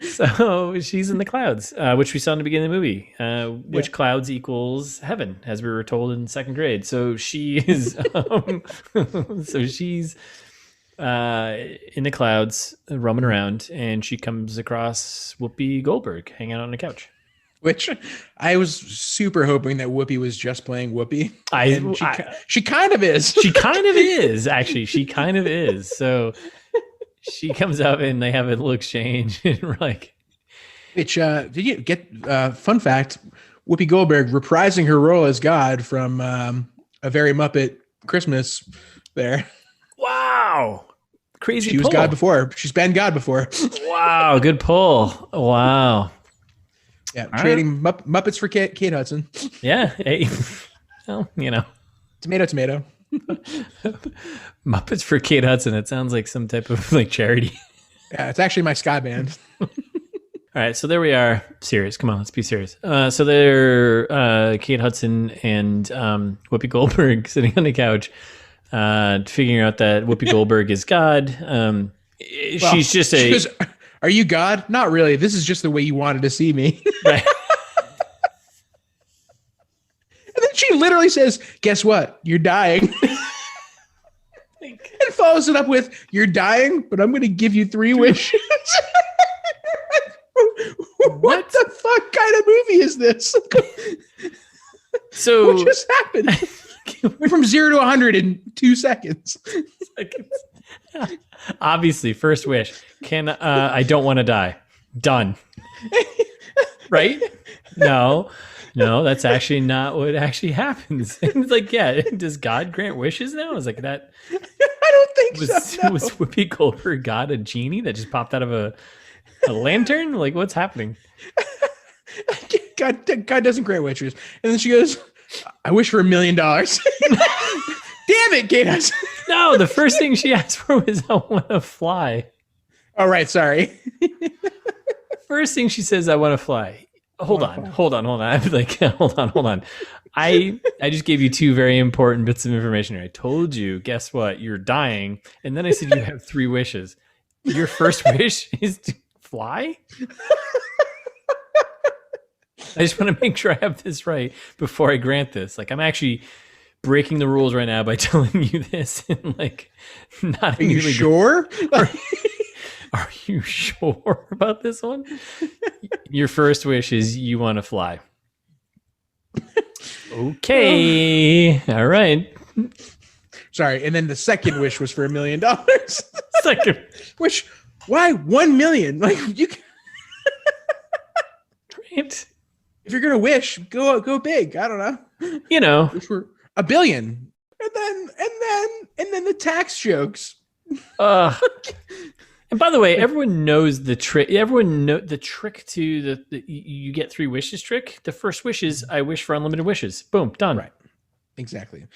So she's in the clouds, which we saw in the beginning of the movie, which clouds equals heaven, as we were told in second grade. So she is, she's in the clouds roaming around, and she comes across Whoopi Goldberg hanging out on the couch. Which I was super hoping that Whoopi was just playing Whoopi. She kind of is. She kind of is, actually. She kind of is. So she comes up and they have a little exchange, and we're like, which did you get fun fact, Whoopi Goldberg reprising her role as God from A Very Muppet Christmas there. Wow. Crazy She pull. was God before. She's been God before. Wow, good pull. Wow. Yeah, trading Muppets for Kate Hudson. Yeah. Hey. Well, Tomato. Muppets for Kate Hudson. It sounds like some type of like charity. Yeah, it's actually my ska band. All right, so there we are. Serious. Come on, let's be serious. So they're Kate Hudson and Whoopi Goldberg sitting on the couch, figuring out that Whoopi Goldberg is God. She's just she goes, are you God? Not really. This is just the way you wanted to see me. Right. And then she literally says, guess what? You're dying. And follows it up with, you're dying, but I'm going to give you 3 wishes. What the fuck kind of movie is this? So what just happened? Went from 0 to 100 in 2 seconds. Obviously, first wish. I don't want to die. Done. Right? No, that's actually not what actually happens. It's like, yeah, does God grant wishes now? I was like, that. I don't think so. No. Was Whoopi Goldberg God a genie that just popped out of a lantern? Like, what's happening? God doesn't grant wishes. And then she goes, I wish for $1 million. Damn it, Kate Hudson. No, the first thing she asked for was, I want to fly. Oh, right. Sorry. First thing she says, I want to fly. Hold on. I'm like, hold on. I just gave you 2 very important bits of information here. I told you, guess what? You're dying. And then I said, you have 3 wishes. Your first wish is to fly? I just want to make sure I have this right before I grant this. Like, I'm actually breaking the rules right now by telling you this. And like, not. Are you sure? Are you sure about this one? Your first wish is you want to fly. Okay. All right. Sorry. And then the second wish was for $1 million. Second wish. Why 1 million? Like, you can. Right. If you're gonna wish, go big. I don't know. Wish for $1 billion, and then the tax jokes. And by the way, everyone knows the trick. Everyone know the trick to the you get 3 wishes trick. The first wish is I wish for unlimited wishes. Boom, done. Right. Exactly.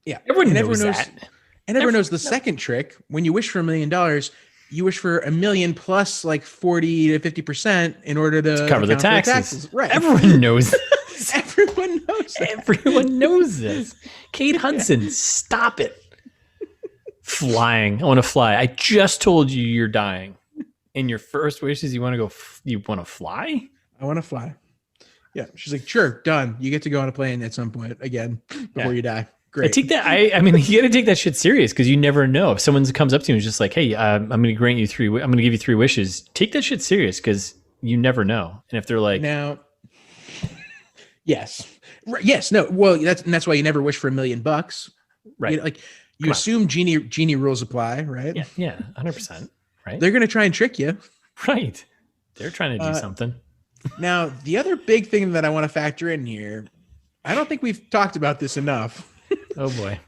Yeah. Everyone knows that. And everyone knows the second trick. When you wish for $1 million, you wish for $1 million plus like 40 to 50% in order to cover the taxes. Right. Everyone knows this. Everyone knows that. Everyone knows this. Kate Hudson, stop it. Flying. I want to fly. I just told you you're dying. And your first wish is you want to go, you want to fly? I want to fly. Yeah. She's like, sure, done. You get to go on a plane at some point again before you die. Great. I take that. I mean, you got to take that shit serious because you never know. If someone comes up to you and is just like, hey, I'm going to grant you 3, I'm going to give you 3 wishes. Take that shit serious because you never know. And if they're like, now, yes. No. Well, that's why you never wish for $1 million. Right. You assume genie rules apply, right? Yeah. 100%. Right. They're going to try and trick you. Right. They're trying to do something. Now, the other big thing that I want to factor in here, I don't think we've talked about this enough. Oh boy.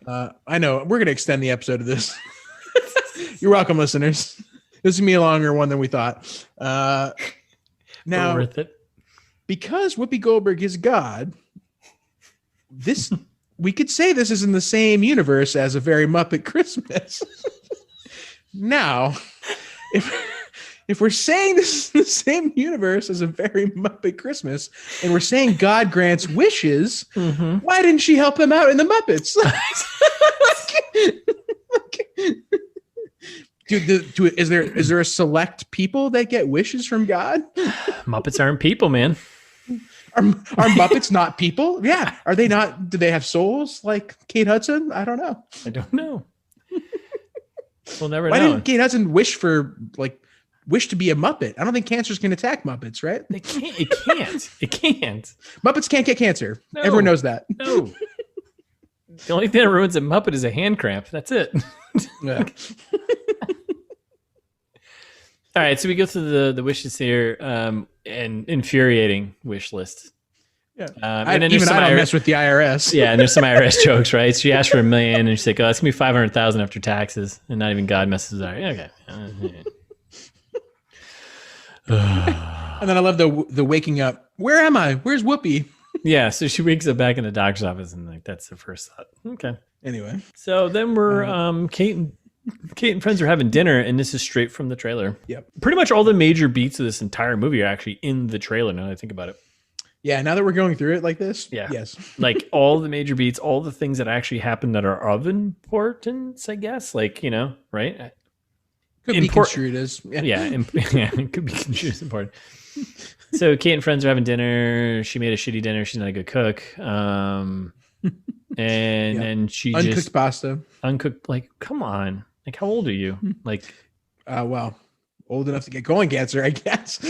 I know we're going to extend the episode of this. You're welcome, listeners. This is going to be a longer one than we thought. Now, worth it. Because Whoopi Goldberg is God, this we could say this is in the same universe as A Very Muppet Christmas. Now, if we're saying this is the same universe as A Very Muppet Christmas, and we're saying God grants wishes, why didn't she help them out in the Muppets? Is there a select people that get wishes from God? Muppets aren't people, man. Are Muppets not people? Yeah. Are they not? Do they have souls like Kate Hudson? I don't know. We'll never know. Why didn't Kate Hudson wish to be a Muppet? I don't think cancers can attack Muppets, right? They can't. It can't. It can't. Muppets can't get cancer. No. Everyone knows that. No. The only thing that ruins a Muppet is a hand cramp. That's it. Yeah. All right, so we go through the wishes here, and infuriating wish list. Yeah, and then even I don't mess with the IRS. Yeah, and there's some IRS jokes, right? She asked for $1 million, and she's like, "Oh, it's gonna be 500,000 after taxes," and not even God messes with her. Okay. And then I love the waking up. Where am I? Where's Whoopi? Yeah, so she wakes up back in the doctor's office, and like that's the first thought. Okay. Anyway, so then we're Kate and friends are having dinner, and this is straight from the trailer. Yep. Pretty much all the major beats of this entire movie are actually in the trailer. Now that I think about it. Yeah. Now that we're going through it like this. Yeah. Yes. Like all the major beats, all the things that actually happen that are of importance, I guess. Like, right? Could be construed as. Yeah. It could be construed as important. So Kate and friends are having dinner. She made a shitty dinner. She's not a good cook. And she uncooked just pasta. Uncooked. Like, come on. Like, how old are you? Like, well, old enough to get colon cancer, I guess.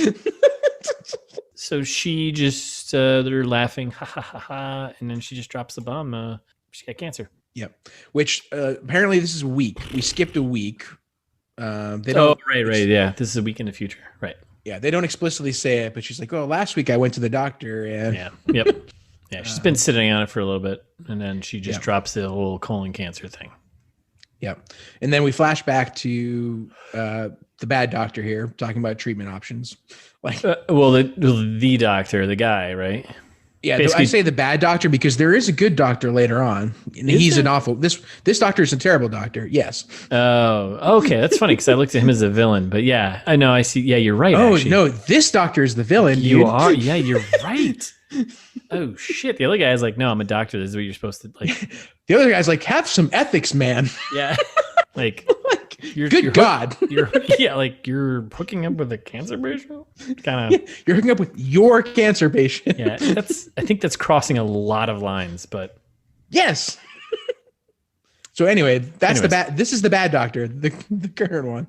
So she just they're laughing, ha ha ha ha, and then she just drops the bomb. She got cancer. Yep. Which apparently this is a week. We skipped a week. Right. Yeah, this is a week in the future. Right. Yeah, they don't explicitly say it, but she's like, "Oh, last week I went to the doctor and." Yeah. Yep. Yeah, she's been sitting on it for a little bit, and then she just drops the whole colon cancer thing. Yep. And then we flash back to the bad doctor here talking about treatment options. Like, the doctor, the guy, right? Yeah, I say the bad doctor because there is a good doctor later on, and he's an awful. This doctor is a terrible doctor. Yes. Oh, okay, that's funny because I looked at him as a villain, but yeah, I know, I see. Yeah, you're right. Oh actually. No, this doctor is the villain. You are. Yeah, you're right. Oh shit! The other guy's like, no, I'm a doctor. This is what you're supposed to like. The other guy's like, have some ethics, man. Yeah, like you're God. You're hooking up with a cancer patient. Kind of. Yeah, you're hooking up with your cancer patient. Yeah, I think that's crossing a lot of lines, but yes. So anyway, this is the bad doctor, the current one.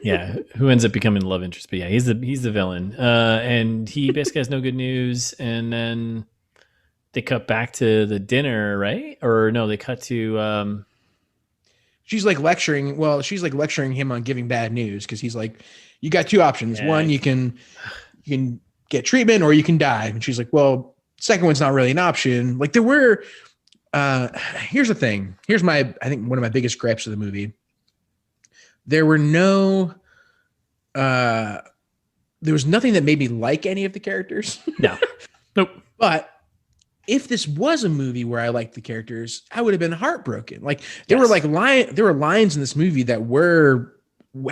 Yeah, who ends up becoming the love interest? But yeah, he's the villain, and he basically has no good news. And then they cut back to the dinner, right? Or no, they cut to. She's like lecturing. Well, she's like lecturing him on giving bad news because he's like, "You got two options. Yeah. One, you can get treatment, or you can die." And she's like, "Well, second one's not really an option." Like there were. Here's the thing. Here's I think one of my biggest gripes of the movie. There were there was nothing that made me like any of the characters. No. Nope. But if this was a movie where I liked the characters, I would have been heartbroken. Like there were lines in this movie that were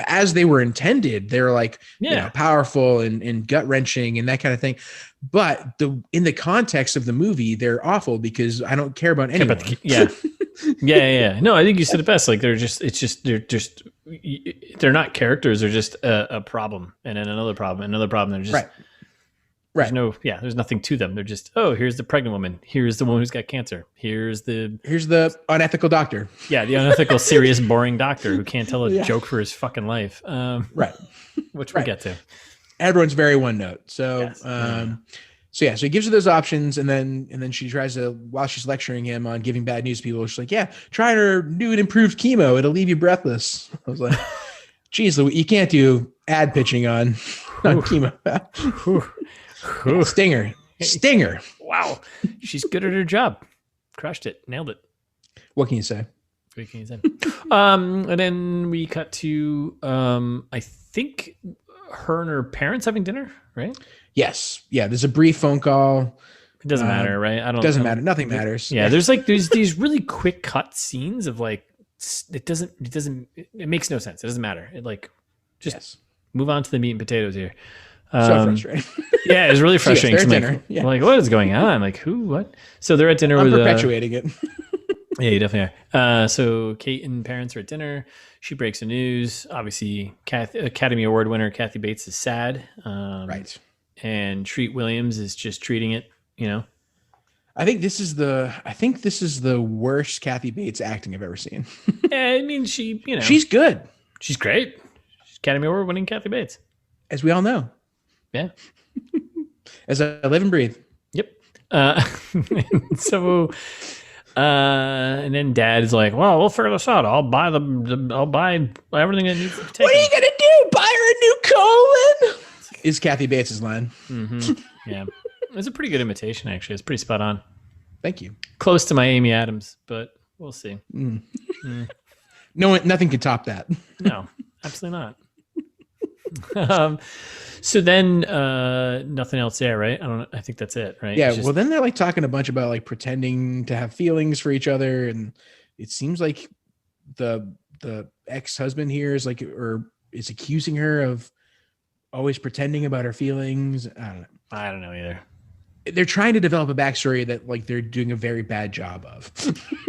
as they were intended. They were like, powerful and gut wrenching and that kind of thing. But in the context of the movie, they're awful because I don't care about anyone. Yeah. No, I think you said it best. Like they're not characters. They're just a problem, and then another problem, They're just right. There's nothing to them. They're just, here's the pregnant woman. Here's the one who's got cancer. Here's the unethical doctor. Yeah, the unethical, serious, boring doctor who can't tell a joke for his fucking life. Right. Which we'll get to. Everyone's very one note. So, so he gives her those options, and then she tries to, while she's lecturing him on giving bad news to people, she's like, "Yeah, try her new and improved chemo. It'll leave you breathless." I was like, "Geez, you can't do ad pitching on chemo." Stinger. Wow, she's good at her job. Crushed it. Nailed it. What can you say? And then we cut to, I think, her and her parents having dinner, right? Yes. Yeah. There's a brief phone call It doesn't matter, right? Doesn't matter. Nothing matters. Yeah, there's these really quick cut scenes of like it makes no sense. It doesn't matter. It like just move on to the meat and potatoes here. So frustrating. Yeah, it was really frustrating. So yes, they're at dinner. Like, what is going on? Like, who? What? So they're at dinner I'm with perpetuating it. Yeah, you definitely are. So Kate and parents are at dinner. She breaks the news. Obviously, Academy Award winner Kathy Bates is sad. Right. And Treat Williams is just treating it. I think this is the worst Kathy Bates acting I've ever seen. I mean, she's good. She's great. She's Academy Award winning Kathy Bates, as we all know. Yeah. As I live and breathe. Yep. So, and then Dad is like, "Well, we'll figure this out. I'll buy I'll buy everything that needs to be taken." What are you gonna do? Buy her a new colon? Is Kathy Bates' line? Mm-hmm. Yeah, it's a pretty good imitation. Actually, it's pretty spot on. Thank you. Close to my Amy Adams, but we'll see. Nothing can top that. No, absolutely not. So then nothing else there, right? I think that's it, right? Yeah. Well, then they're like talking a bunch about like pretending to have feelings for each other. And it seems like the ex-husband here is like, or is accusing her of always pretending about her feelings. I don't know either. They're trying to develop a backstory that like they're doing a very bad job of.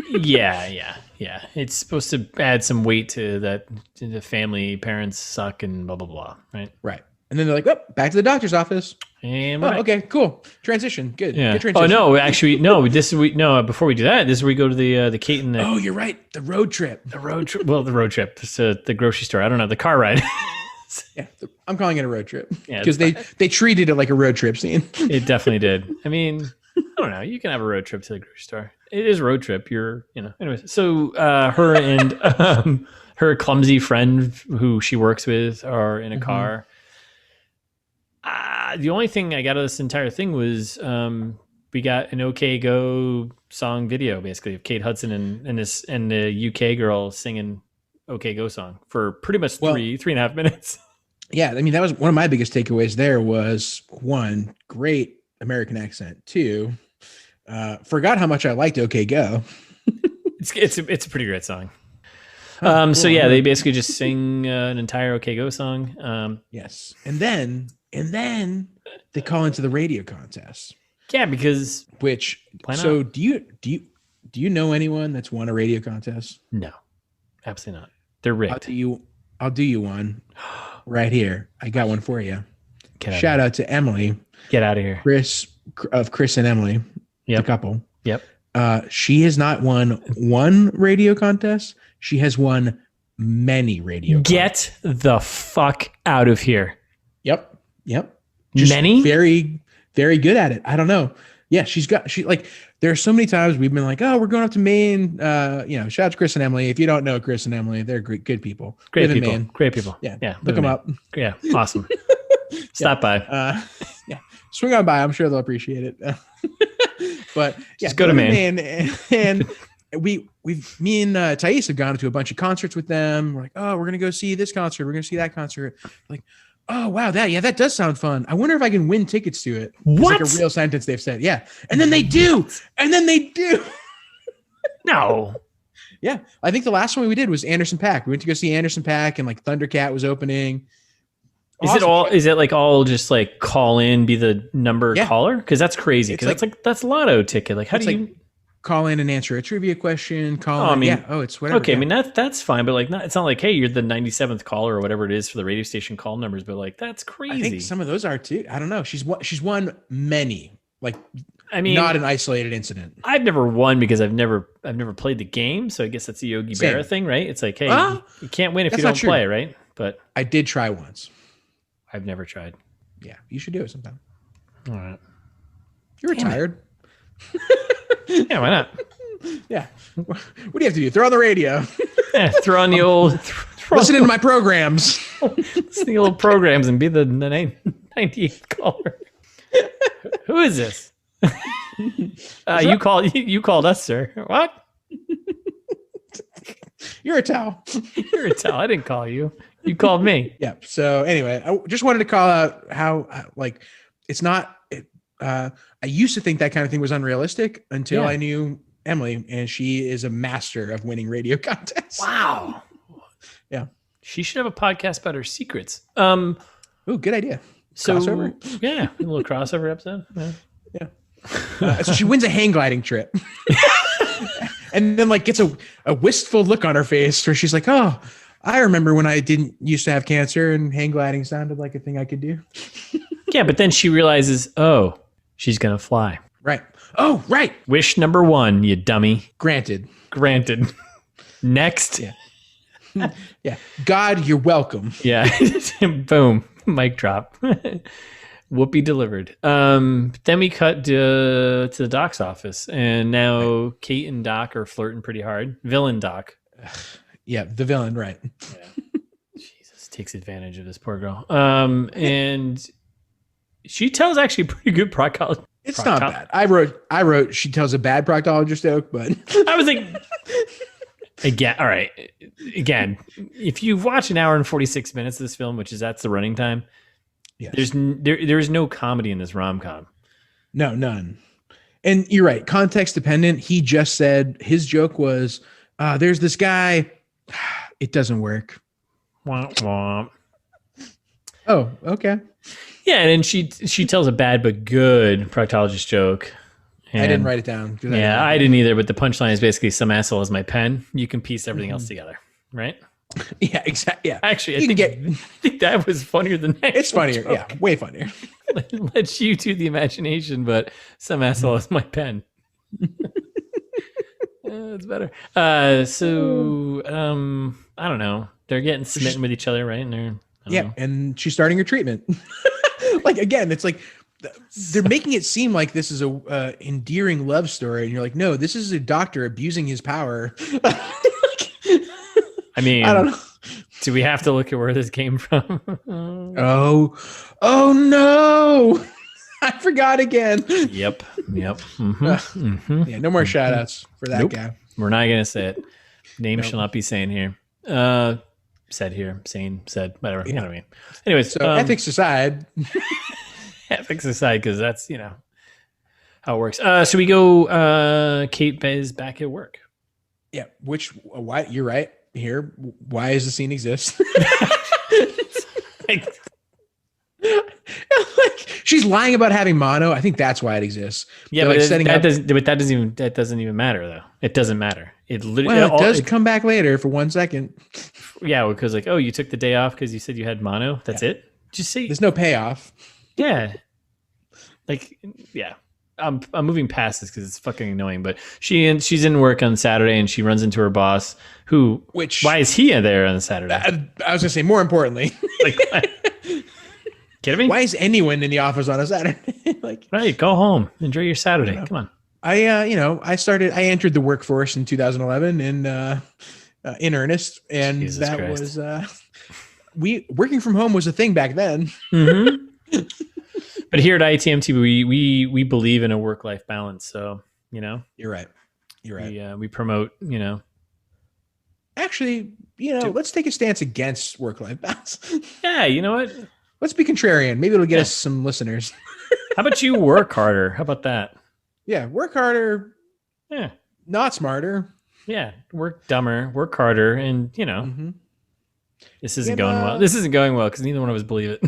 Yeah. It's supposed to add some weight to that. The family, parents suck and blah, blah, blah. Right. Right. And then they're like, oh, back to the doctor's office. And okay, cool. Transition. Good. Yeah. Good transition. Oh no, actually, no. Before we do that, this is where we go to the Kate and the. Oh, you're right. The road trip. Well, the road trip. So the grocery store. I don't know. The car ride. Yeah, I'm calling it a road trip. Yeah, because they treated it like a road trip scene. It definitely did. I mean, I don't know. You can have a road trip to the grocery store. It is a road trip. Anyways. So her and her clumsy friend who she works with are in a car. The only thing I got out of this entire thing was we got an OK Go song video, basically, of Kate Hudson and the UK girl singing OK Go song for pretty much 3.5 minutes. Yeah, I mean, that was one of my biggest takeaways there was, one, great American accent. Two, forgot how much I liked OK Go. It's a pretty great song. Cool. So yeah, they basically just sing an entire OK Go song. Yes. And then they call into the radio contest. Yeah, because so do you know anyone that's won a radio contest? No, absolutely not. They're rigged. I'll do you one right here. I got one for you. Shout out to Emily. Get out of here. Chris and Emily. Yep. The couple. Yep. She has not won one radio contest. She has won many radio contests. Get the fuck out of here. Yep. Just many? Very, very good at it. I don't know. Yeah, there are so many times we've been like, oh, we're going up to Maine. Shout out to Chris and Emily. If you don't know Chris and Emily, they're good people. Great people. Yeah. Look them up. Yeah. Awesome. Stop by. Swing on by. I'm sure they'll appreciate it. But just go to Maine. And me and Thais have gone to a bunch of concerts with them. We're like, oh, we're going to go see this concert. We're going to see that concert. Like, oh, wow. That does sound fun. I wonder if I can win tickets to it. What? It's like a real sentence they've said. Yeah. And then they do. No. Yeah. I think the last one we did was Anderson .Paak. We went to go see Anderson .Paak and like Thundercat was opening. Is it like all just like call in, be the number caller? Because that's crazy. Because that's lotto ticket. Like how do you call in and answer a trivia question? It's whatever. Okay, I mean that's fine, but like it's not like, hey, you're the 97th caller or whatever it is for the radio station call numbers, but like that's crazy. I think some of those are too. I don't know. She's won many. Like, I mean, not an isolated incident. I've never won because I've never played the game, so I guess that's the Yogi Berra thing, right? It's like, hey, you can't win if you don't play, right? But I did try once. I've never tried. Yeah, you should do it sometime. All right. You're retired. Yeah, why not? Yeah. What do you have to do? Throw on the radio. Yeah, throw on the old... Listen into my programs. Listen to the old programs and be the 98th caller. Who is this? You called us, sir. What? You're a towel. You're a towel. I didn't call you. You called me. Yeah. So anyway, I just wanted to call out how it's not. I used to think that kind of thing was unrealistic until I knew Emily, and she is a master of winning radio contests. Wow. Yeah. She should have a podcast about her secrets. Oh, good idea. So, crossover? Yeah, a little crossover episode. Yeah. So she wins a hang gliding trip. And then like gets a wistful look on her face where she's like, oh, I remember when I didn't used to have cancer and hang gliding sounded like a thing I could do. Yeah, but then she realizes, oh, she's going to fly. Right. Oh, right. Wish number 1, you dummy. Granted. Next. Yeah. Yeah. God, you're welcome. Yeah. Boom. Mic drop. Whoopi delivered. Then we cut to the Doc's office, and now Kate and Doc are flirting pretty hard. Villain Doc. Yeah, the villain, right? Yeah. Jesus, takes advantage of this poor girl. And she tells actually pretty good proctologist. It's not bad. I wrote. She tells a bad proctologist joke, but I was like, again, all right. Again, if you watch an hour and 46 minutes of this film, that's the running time. Yes. There's no comedy in this rom-com. No, none. And you're right. Context dependent. He just said his joke was, there's this guy. It doesn't work. Womp womp. Oh, okay. Yeah, and then she tells a bad but good proctologist joke. And I didn't write it down. I didn't either, but the punchline is basically some asshole is my pen. You can piece everything else together, right? Yeah, exactly. Yeah. Actually, I think that was funnier than that. It's funnier. Joke. Yeah, way funnier. Let you do the imagination, but some asshole is my pen. It's better. So I don't know. They're getting smitten with each other, right? And and she's starting her treatment. Like again, it's like they're making it seem like this is a endearing love story, and you're like, no, this is a doctor abusing his power. I mean, I don't know. Do we have to look at where this came from? Oh no. I forgot again. Yep. Mm-hmm. Yeah, no more shout outs for that guy. We're not going to say it. Name shall not be saying here. Said here, saying, said, whatever. You know what I mean? Anyways. So ethics aside. Ethics aside, because that's, how it works. So we go, Kate is back at work. Yeah, why you're right here. Why does the scene exist? Like she's lying about having mono. I think that's why it exists. Yeah, but that doesn't even matter though. It doesn't matter. It literally it does come back later for 1 second. Yeah, because like, oh, you took the day off because you said you had mono. That's it. Just say there's no payoff. Yeah, like yeah. I'm moving past this because it's fucking annoying. But she's in work on Saturday and she runs into her boss. Why is he there on Saturday? I was gonna say more importantly, like. Kidding me? Why is anyone in the office on a Saturday? Like, right, go home, enjoy your Saturday. Come on. I entered the workforce in 2011 and in earnest, and Jesus that Christ. Was working from home was a thing back then. Mm-hmm. But here at ITMT, we believe in a work-life balance. So you're right. We promote Actually, let's take a stance against work-life balance. Yeah, you know what? Let's be contrarian. Maybe it'll get us some listeners. How about you work harder? How about that? Yeah, work harder. Yeah. Not smarter. Yeah, work dumber, work harder, and this isn't going well. This isn't going well because neither one of us believe it.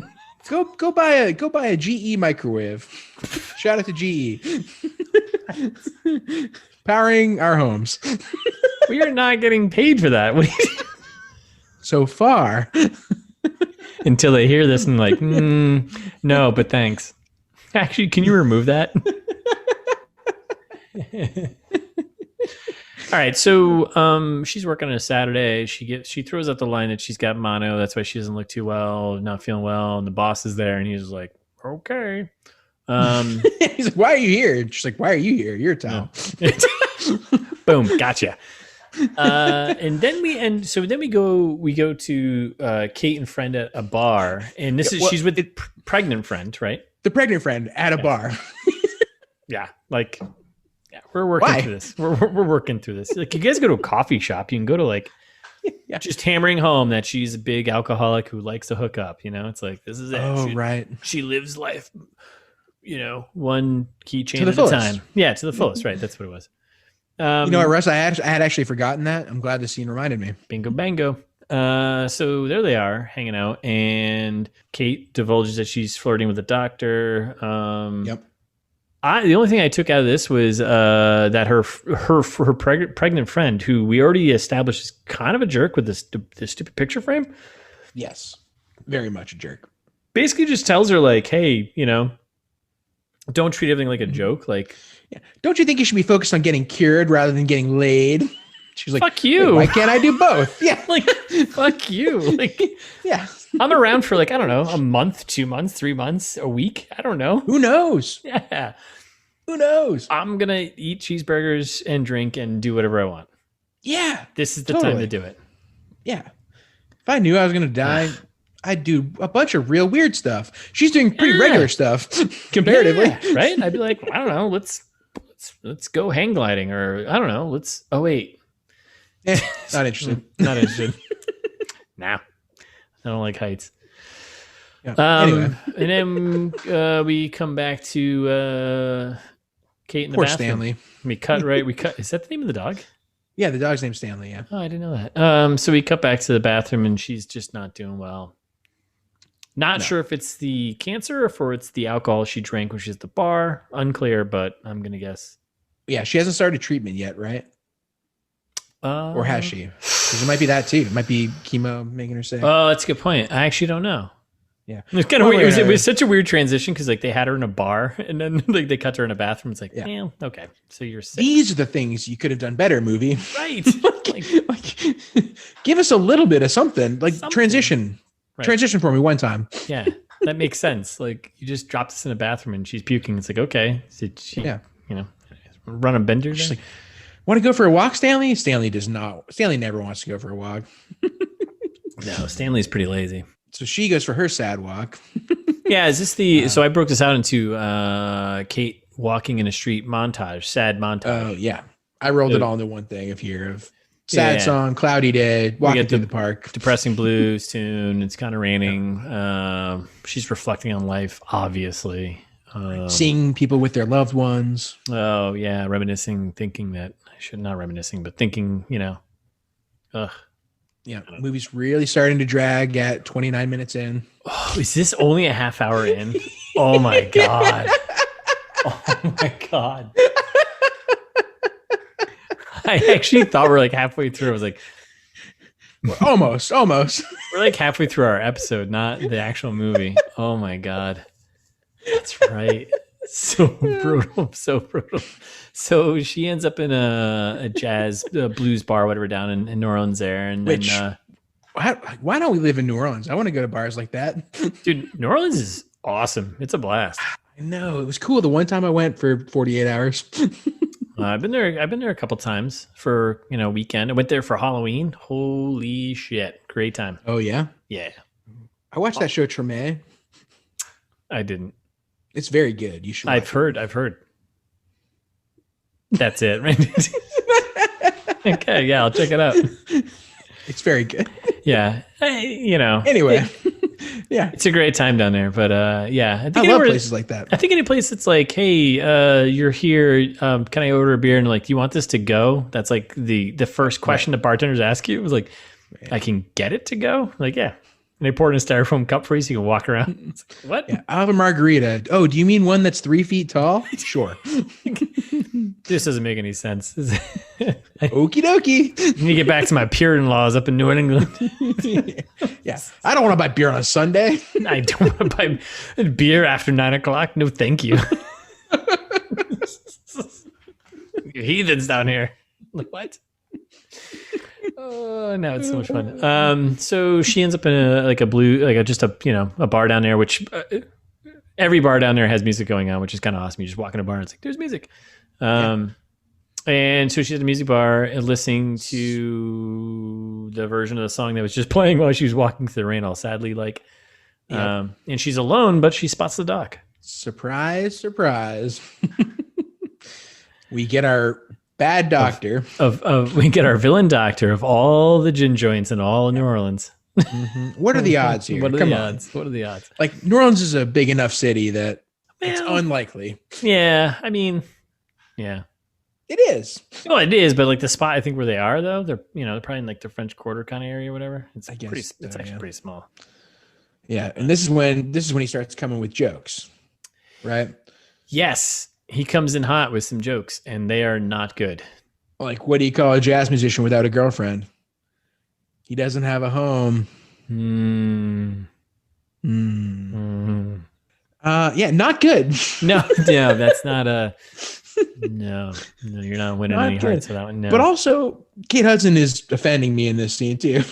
Go buy a GE microwave. Shout out to GE. Powering our homes. We are not getting paid for that. So far. Until they hear this and like, no, but thanks. Actually, can you remove that? All right, so she's working on a Saturday. She throws out the line that she's got mono. That's why she doesn't look too well, not feeling well. And the boss is there, and he's like, "Okay." He's like, "Why are you here?" She's like, "Why are you here? You're a towel." Boom, gotcha. And then we go to Kate and friend at a bar, and she's with the pregnant friend, right? The pregnant friend at a bar. Yeah, like. Yeah, we're working through this. We're working through this. Like, you guys go to a coffee shop, you can go to just hammering home that she's a big alcoholic who likes to hook up. It's like, this is it. Oh, right. She lives life one keychain at a time. Yeah, to the fullest. Right, that's what it was. You know what, Russ? I had actually forgotten that. I'm glad this scene reminded me. Bingo, bango. So there they are hanging out, and Kate divulges that she's flirting with the doctor. Yep. The only thing I took out of this was that her pregnant friend, who we already established is kind of a jerk with this stupid picture frame. Yes, very much a jerk. Basically, just tells her like, "Hey, don't treat everything like a joke." Like, yeah. Don't you think you should be focused on getting cured rather than getting laid? She's like, fuck you. Why can't I do both? Yeah. Like, fuck you. Like, yeah. I'm around for like, I don't know, a month, 2 months, 3 months, a week. I don't know. Who knows? Yeah. Who knows? I'm going to eat cheeseburgers and drink and do whatever I want. Yeah. This is the time to do it. Yeah. If I knew I was going to die, I'd do a bunch of real weird stuff. She's doing pretty regular stuff comparatively. Yeah, right? I'd be like, I don't know, let's go hang gliding, or I don't know, oh wait. Not interested. Not interested. Nah. I don't like heights. Yeah. Anyway. And then we come back to Kate in the bathroom. Stanley. We cut. Is that the name of the dog? Yeah, the dog's name's Stanley. Yeah. Oh, I didn't know that. So we cut back to the bathroom, and she's just not doing well. Not sure if it's the cancer or if it's the alcohol she drank when she was at the bar. Unclear, but I'm gonna guess. Yeah, she hasn't started treatment yet, right? Or has she? Because it might be that too. It might be chemo making her sick. Oh, that's a good point. I actually don't know. Yeah, it's kind of weird. It was such a weird transition because like they had her in a bar and then like they cut her in a bathroom. It's like, damn, okay, so you're sick. These are the things you could have done better, movie. Right? like, give us a little bit of something. Like transition for me one time. Yeah, that makes sense. Like you just dropped us in a bathroom and she's puking. It's like, okay, did she, run a bender? She's like, want to go for a walk, Stanley? Stanley does not. Stanley never wants to go for a walk. No, Stanley's pretty lazy. So she goes for her sad walk. Yeah, is this so I broke this out into Kate walking in a street montage, sad montage. Oh, yeah. I rolled it all into one thing of sad song, cloudy day, walking through the park. Depressing blues tune. It's kind of raining. She's reflecting on life, obviously. Seeing people with their loved ones. Oh, yeah. Reminiscing, thinking that I should not reminiscing, but thinking, ugh. Yeah, movie's really starting to drag at 29 minutes in. Oh, is this only a half hour in? Oh my God. Oh my God. I actually thought we're like halfway through. I was like, almost. We're like halfway through our episode, not the actual movie. Oh my God. That's right. So brutal. So she ends up in a jazz blues bar, whatever, down in New Orleans there. And then, why don't we live in New Orleans? I want to go to bars like that. Dude, New Orleans is awesome. It's a blast. I know. It was cool. The one time I went for 48 hours. I've been there a couple times for, weekend. I went there for Halloween. Holy shit. Great time. Oh, yeah? Yeah. I watched that show, Treme. I didn't. It's very good. You should. I've heard. That's it, right? Okay, yeah, I'll check it out. It's very good. Yeah, Anyway, yeah, it's a great time down there. But yeah, I love places like that. I think any place that's like, hey, you're here. Can I order a beer? And like, do you want this to go? That's like the first question the bartenders ask you. It was like, I can get it to go. Like, yeah. And they pour it in a styrofoam cup for you so you can walk around. It's like, what? Yeah, I'll have a margarita. Oh, do you mean one that's 3 feet tall? Sure. This doesn't make any sense. Okie dokie. When you get back to my Puritan laws up in New England. Yeah. I don't want to buy beer on a Sunday. I don't want to buy beer after 9 o'clock. No, thank you. You heathens down here. Like, what? Oh, now it's so much fun. So she ends up in a bar down there, which every bar down there has music going on, which is kind of awesome. You just walk in a bar and it's like, there's music. And so she's at a music bar and listening to the version of the song that was just playing while she was walking through the rain, all sadly, like, and she's alone, but she spots the doc. Surprise, surprise. We get our bad doctor we get our villain doctor of all the gin joints in all of New Orleans. Mm-hmm. What are the odds here? What are the odds? Like, New Orleans is a big enough city that It's unlikely. Yeah, I mean, yeah. It is. Well, it is, but like the spot I think where they are though, they're they're probably in like the French Quarter kind of area or whatever. It's actually pretty small. Yeah, and this is when he starts coming with jokes, right? Yes, he comes in hot with some jokes, and they are not good. Like, what do you call a jazz musician without a girlfriend? He doesn't have a home. Yeah, not good. No, that's not a. No, you're not winning any hearts for that one. No. But also, Kate Hudson is offending me in this scene too.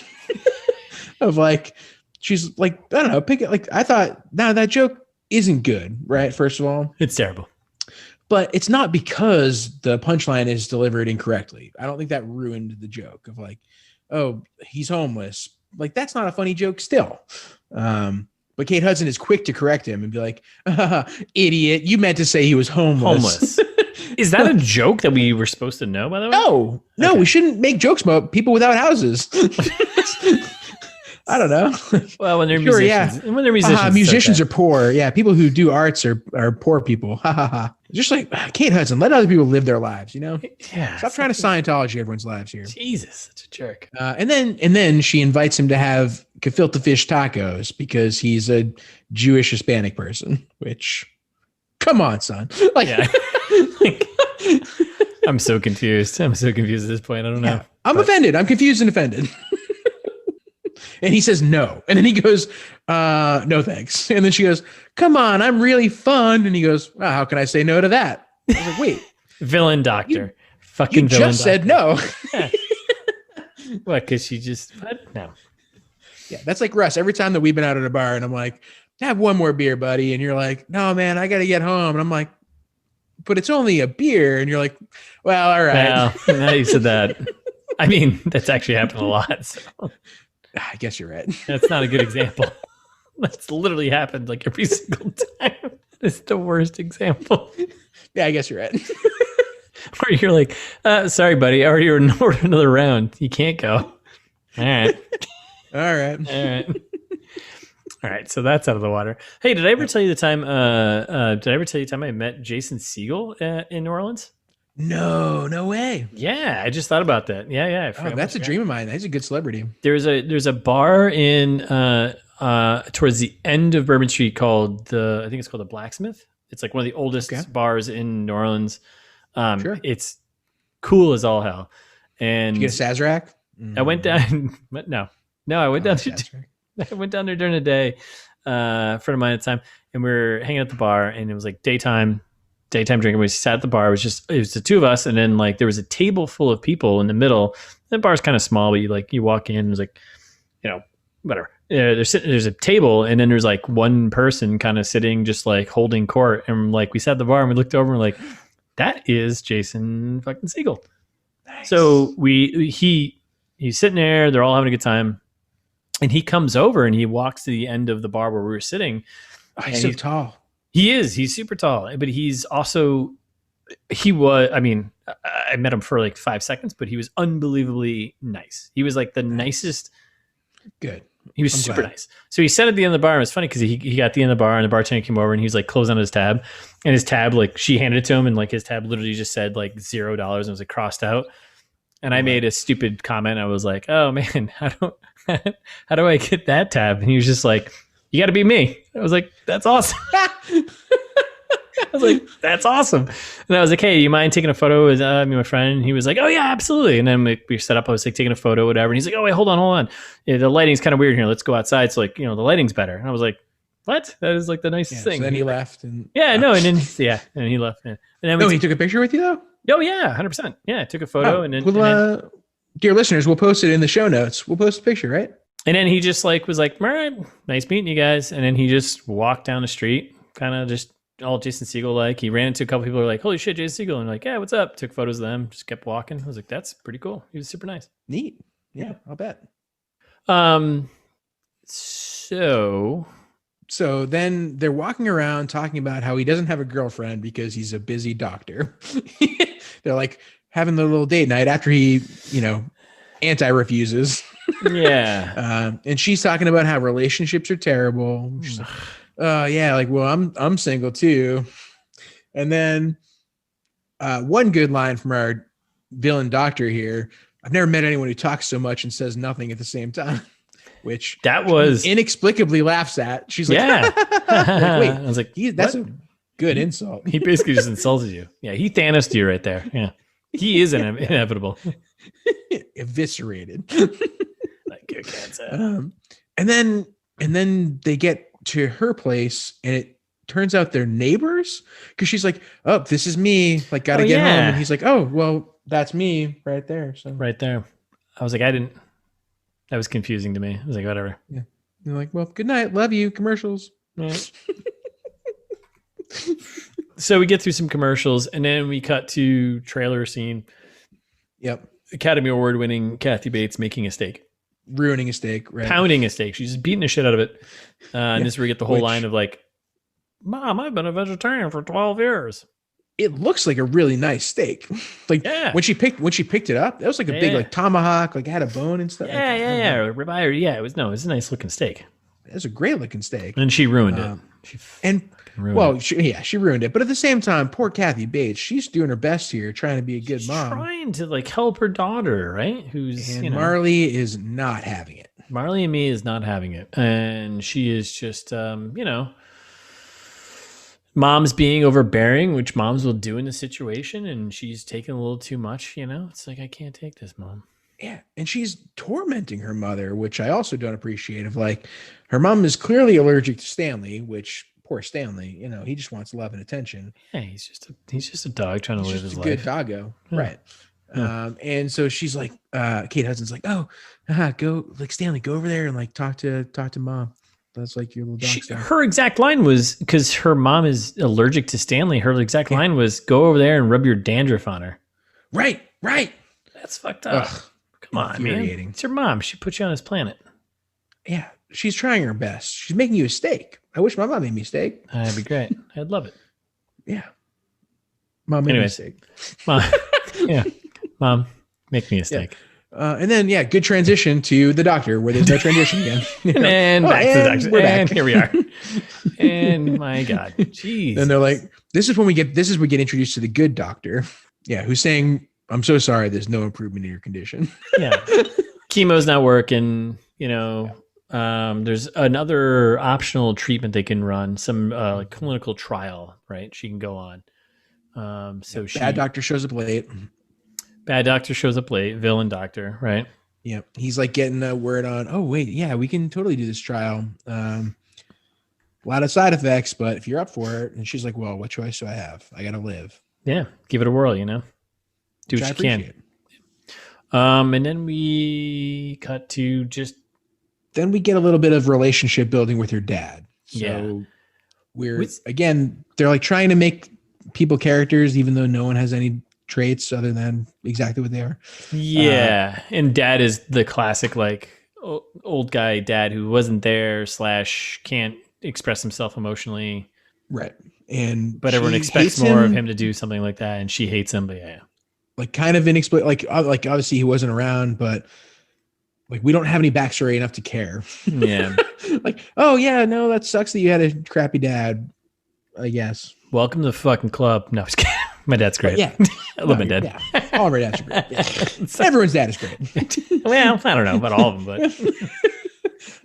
Of like, she's like, I don't know, pick it. Like, I thought, that joke isn't good, right? First of all, it's terrible. But it's not because the punchline is delivered incorrectly. I don't think that ruined the joke of like, oh, he's homeless. Like, that's not a funny joke still. But Kate Hudson is quick to correct him and be like, idiot, you meant to say he was homeless. Is that a joke that we were supposed to know, by the way? No, okay. We shouldn't make jokes about people without houses. I don't know. Well, when they're musicians, when they're musicians, musicians are poor. Yeah, people who do arts are poor people. Ha ha ha. Just like Kate Hudson, let other people live their lives. Yeah. Stop trying to Scientology everyone's lives here. Jesus, such a jerk. And then she invites him to have gefilte fish tacos because he's a Jewish Hispanic person. Which, come on, son. I'm so confused. I'm so confused at this point. I don't know. I'm offended. I'm confused and offended. And he says no. And then he goes, no thanks. And then she goes, come on, I'm really fun. And he goes, well, how can I say no to that? I was like, wait. Villain doctor. You just said no. Yeah. What? Because she just, what? No. Yeah, that's like Russ. Every time that we've been out at a bar and I'm like, have one more beer, buddy. And you're like, no, man, I got to get home. And I'm like, but it's only a beer. And you're like, well, all right. Well, now you said that. I mean, that's actually happened a lot. So. I guess you're right. That's not a good example. That's literally happened like every single time. It's the worst example. Yeah, I guess you're right. Where you're like, sorry, buddy, I already ordered another round. You can't go. All right. All right. All right. So that's out of the water. Hey, did I ever tell you the time? I met Jason Segel in New Orleans? No way. Yeah, I just thought about that. Yeah. That's a dream of mine. He's a good celebrity. There's a bar in towards the end of Bourbon Street called I think it's called the Blacksmith. It's like one of the oldest bars in New Orleans. Sure. It's cool as all hell. And did you get a Sazerac? I went down. No, I went down. I went down there during the day. A friend of mine at the time, and we were hanging at the bar, and it was like daytime drinking. We sat at the bar. It was the two of us, and then like there was a table full of people in the middle. The bar's kind of small, but you walk in, and it's like, whatever. There's a table, and then there's like one person kind of sitting, just like holding court, and like we sat at the bar and we looked over and we're like, that is Jason fucking Segel. Nice. So he's sitting there. They're all having a good time, and he comes over and he walks to the end of the bar where we were sitting. Oh, he's so tall. He is. He's super tall, but he's also, I met him for like 5 seconds, but he was unbelievably nice. He was like the nicest. Good. He was super nice. So he sat at the end of the bar, and it was funny because he got at the end of the bar, and the bartender came over and he was like closing on his tab, and his tab, like she handed it to him, and like his tab literally just said like $0 and it was like crossed out. And I made a stupid comment. I was like, oh man, how do I get that tab? And he was just like, you got to be me. I was like, that's awesome. I was like, that's awesome. And I was like, hey, you mind taking a photo with me and my friend? And he was like, oh yeah, absolutely. And then we set up, I was like taking a photo, whatever. And he's like, oh wait, hold on. Yeah, the lighting's kind of weird here. Let's go outside. So like, the lighting's better. And I was like, what? That is like the nicest thing. So then he left. And and he left. And then he took a picture with you though? Oh yeah, 100%. Yeah, I took a photo and then, dear listeners, we'll post it in the show notes. We'll post a picture, right? And then he just like was like, all right, nice meeting you guys. And then he just walked down the street, kind of just all Jason Segel like. He ran into a couple people who were like, holy shit, Jason Segel. And like, yeah, what's up? Took photos of them, just kept walking. I was like, that's pretty cool. He was super nice. Neat. Yeah, I'll bet. So then they're walking around talking about how he doesn't have a girlfriend because he's a busy doctor. They're like having the little date night after he, anti-refuses. Yeah. And she's talking about how relationships are terrible. yeah, like, well, I'm single too. And then one good line from our villain doctor here. I've never met anyone who talks so much and says nothing at the same time, which that was inexplicably laughs at. She's like, yeah. like, wait, I was like, that's a good insult. He basically just insulted you. Yeah, he Thanos'd you right there. Yeah, he is inevitable. Eviscerated. Like good cancer. And then they get to her place, and it turns out they're neighbors, because she's like, oh, this is me, like, gotta get home. And he's like, oh, well, that's me right there. So right there. I was like, that was confusing to me. I was like, whatever. Yeah. They're like, well, good night, love you, commercials. Yeah. So we get through some commercials, and then we cut to trailer scene. Yep. Academy Award winning Kathy Bates making a steak. Ruining a steak, right? Pounding a steak. She's just beating the shit out of it. And this is where we get the whole line of like, Mom, I've been a vegetarian for 12 years. It looks like a really nice steak. Like when she picked it up, that was like a big like tomahawk, like it had a bone and stuff. Yeah. Ribeye. Yeah, it was a nice looking steak. It was a great looking steak. And she ruined it. She ruined it. But at the same time, poor Kathy Bates, she's doing her best here, trying to be a good mom. Trying to like help her daughter, right? Marley is not having it. Marley and me is not having it. And she is just, mom's being overbearing, which moms will do in the situation. And she's taking a little too much, It's like, I can't take this, Mom. Yeah. And she's tormenting her mother, which I also don't appreciate. Of like, her mom is clearly allergic to Stanley, which poor Stanley, he just wants love and attention. Yeah, he's just a dog trying to live his life. Good doggo. Yeah. Right. Yeah. And so she's like, Kate Hudson's like, go, like, Stanley, go over there and like talk to Mom. That's like your little dog. Her exact line was, because her mom is allergic to Stanley, her exact line was, go over there and rub your dandruff on her. Right. That's fucked up. Ugh, come on, man. It's your mom. She put you on this planet. Yeah. She's trying her best. She's making you a steak. I wish my mom made me a steak. That'd be great. I'd love it. Yeah. Mom made me a steak. Mom, make me a steak. Yeah. And then, good transition to the doctor, where there's no transition again. And back to the doctor. We're back. Here we are. And my God. Jeez. And they're like, this is we get introduced to the good doctor. Yeah. Who's saying, I'm so sorry, there's no improvement in your condition. Yeah. Chemo's not working, there's another optional treatment they can run, some like clinical trial, right? She can go on. Bad doctor shows up late. Villain doctor, right? Yeah. He's like getting a word on, oh, wait, yeah, we can totally do this trial. A lot of side effects, but if you're up for it. And she's like, well, what choice do I have? I got to live. Yeah. Give it a whirl, Do what you can. And then we cut to then we get a little bit of relationship building with her dad. So they're like trying to make people characters, even though no one has any traits other than exactly what they are. Yeah. And dad is the classic, like old guy dad who wasn't there / can't express himself emotionally. Right. But everyone expects more of him to do something like that. And she hates him, but yeah. Like kind of inexplicable, like obviously he wasn't around, but like we don't have any backstory enough to care. Yeah. Like, oh yeah, no, that sucks that you had a crappy dad, I guess. Welcome to the fucking club. No, I was kidding. My dad's great. Yeah. I love my dad. Yeah. All of our dads are great. Yeah. Everyone's dad is great. Well, I don't know about all of them,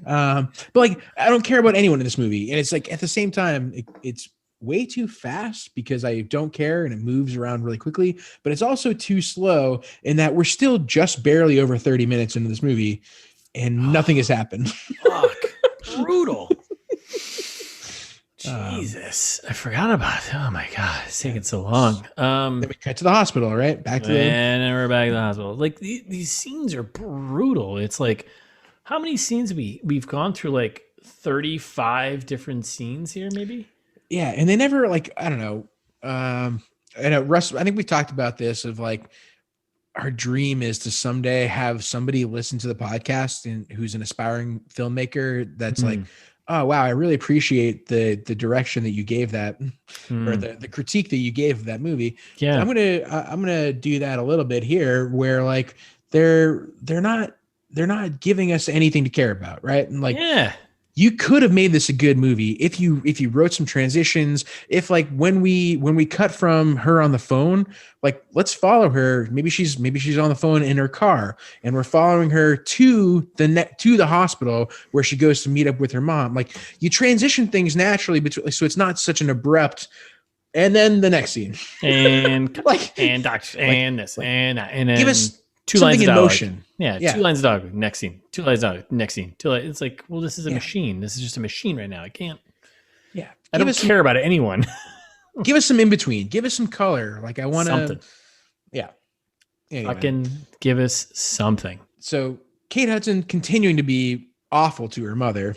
but like, I don't care about anyone in this movie. And it's like, at the same time, it's way too fast because I don't care and it moves around really quickly, but it's also too slow in that we're still just barely over 30 minutes into this movie and nothing has happened. Fuck. Brutal. Jesus. I forgot about it. Oh my God. It's taking so long. Then we cut to the hospital, right? And then we're back to the hospital. Like these scenes are brutal. It's like, how many scenes we've gone through, like 35 different scenes here, maybe? Yeah, and they never, like, I don't know. I know Russ, I think we talked about this of like our dream is to someday have somebody listen to the podcast and who's an aspiring filmmaker that's like, oh wow, I really appreciate the direction that you gave that or the critique that you gave of that movie. Yeah. I'm gonna do that a little bit here where like they're not giving us anything to care about, right? And like you could have made this a good movie if you wrote some transitions. If like when we cut from her on the phone, like let's follow her. Maybe she's on the phone in her car, and we're following her to the hospital where she goes to meet up with her mom. Like you transition things naturally between, so it's not such an abrupt. And then the next scene, and like and doctor and this and that, and then give us two something lines of in dialogue. motion. Yeah, 2 lines of dialogue. Next scene. 2 lines of dialogue. Next scene. It's like, well, this is a machine. This is just a machine right now. I can't. Yeah, I don't care about anyone. Give us some in between. Give us some color. Like I want something. Yeah. Anyway. Fucking give us something. So Kate Hudson continuing to be awful to her mother.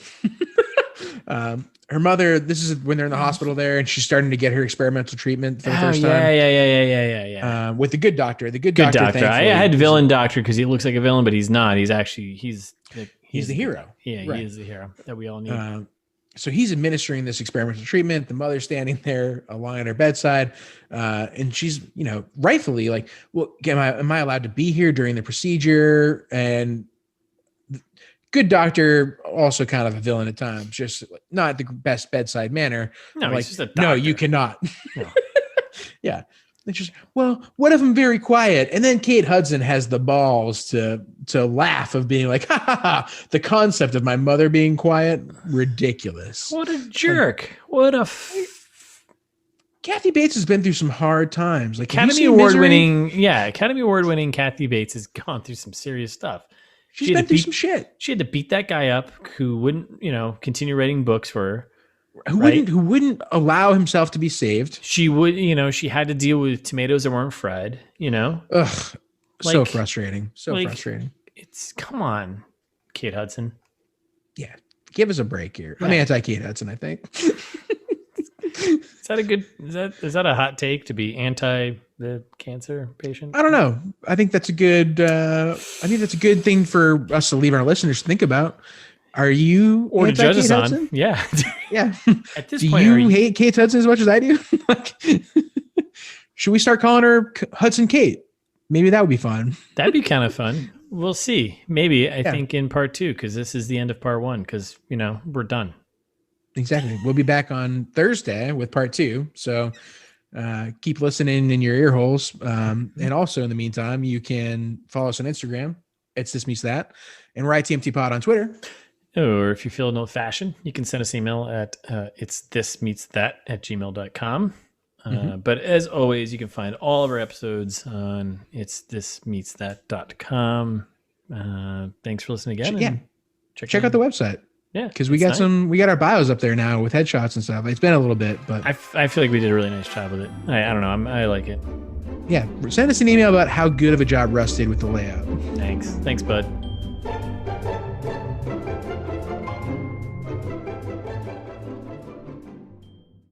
Her mother, this is when they're in the hospital there, and she's starting to get her experimental treatment for the first time. Yeah. With the good doctor. The good doctor. I had villain doctor because he looks like a villain, but he's not. He's actually he's the hero. Yeah, right. He is the hero that we all need. So he's administering this experimental treatment. The mother's standing there lying at her bedside, and she's, rightfully like, well, am I allowed to be here during the procedure? And good doctor, also kind of a villain at times, just not the best bedside manner. No, like, he's just a doctor. No, you cannot. No. Yeah. It's just, well, what if I'm very quiet? And then Kate Hudson has the balls to laugh of being like, ha ha ha, the concept of my mother being quiet, ridiculous. What a jerk. What a Kathy Bates has been through some hard times. Like Academy Award winning Kathy Bates has gone through some serious stuff. She's been through some shit. She had to beat that guy up who wouldn't, continue writing books for her. Who wouldn't allow himself to be saved. She would, she had to deal with tomatoes that weren't fried, Ugh. So frustrating. Frustrating. It's, come on, Kate Hudson. Yeah. Give us a break here. I'm anti-Kate Hudson, I think. Is that a hot take to be anti the cancer patient? I don't know. I think that's a good thing for us to leave our listeners to think about. Are you or to judge us Hudson? On? Yeah. Yeah. At this do point, you hate Kate Hudson as much as I do? Should we start calling her Hudson Kate? Maybe that would be fun. That'd be kind of fun. We'll see. Maybe I think in part 2, because this is the end of part 1, because we're done. Exactly. We'll be back on Thursday with part 2. So keep listening in your ear holes. And also in the meantime, you can follow us on Instagram. It's This Meets That, and write TMT on Twitter. Or if you feel an old fashioned, you can send us an email at itsthismeetsthat@gmail.com. But as always, you can find all of our episodes on itsthismeetsthat.com. Thanks for listening again. Yeah. Check out the website. Yeah. Because we got our bios up there now with headshots and stuff. It's been a little bit, but I feel like we did a really nice job with it. I don't know. I like it. Yeah. Send us an email about how good of a job Russ did with the layout. Thanks, bud.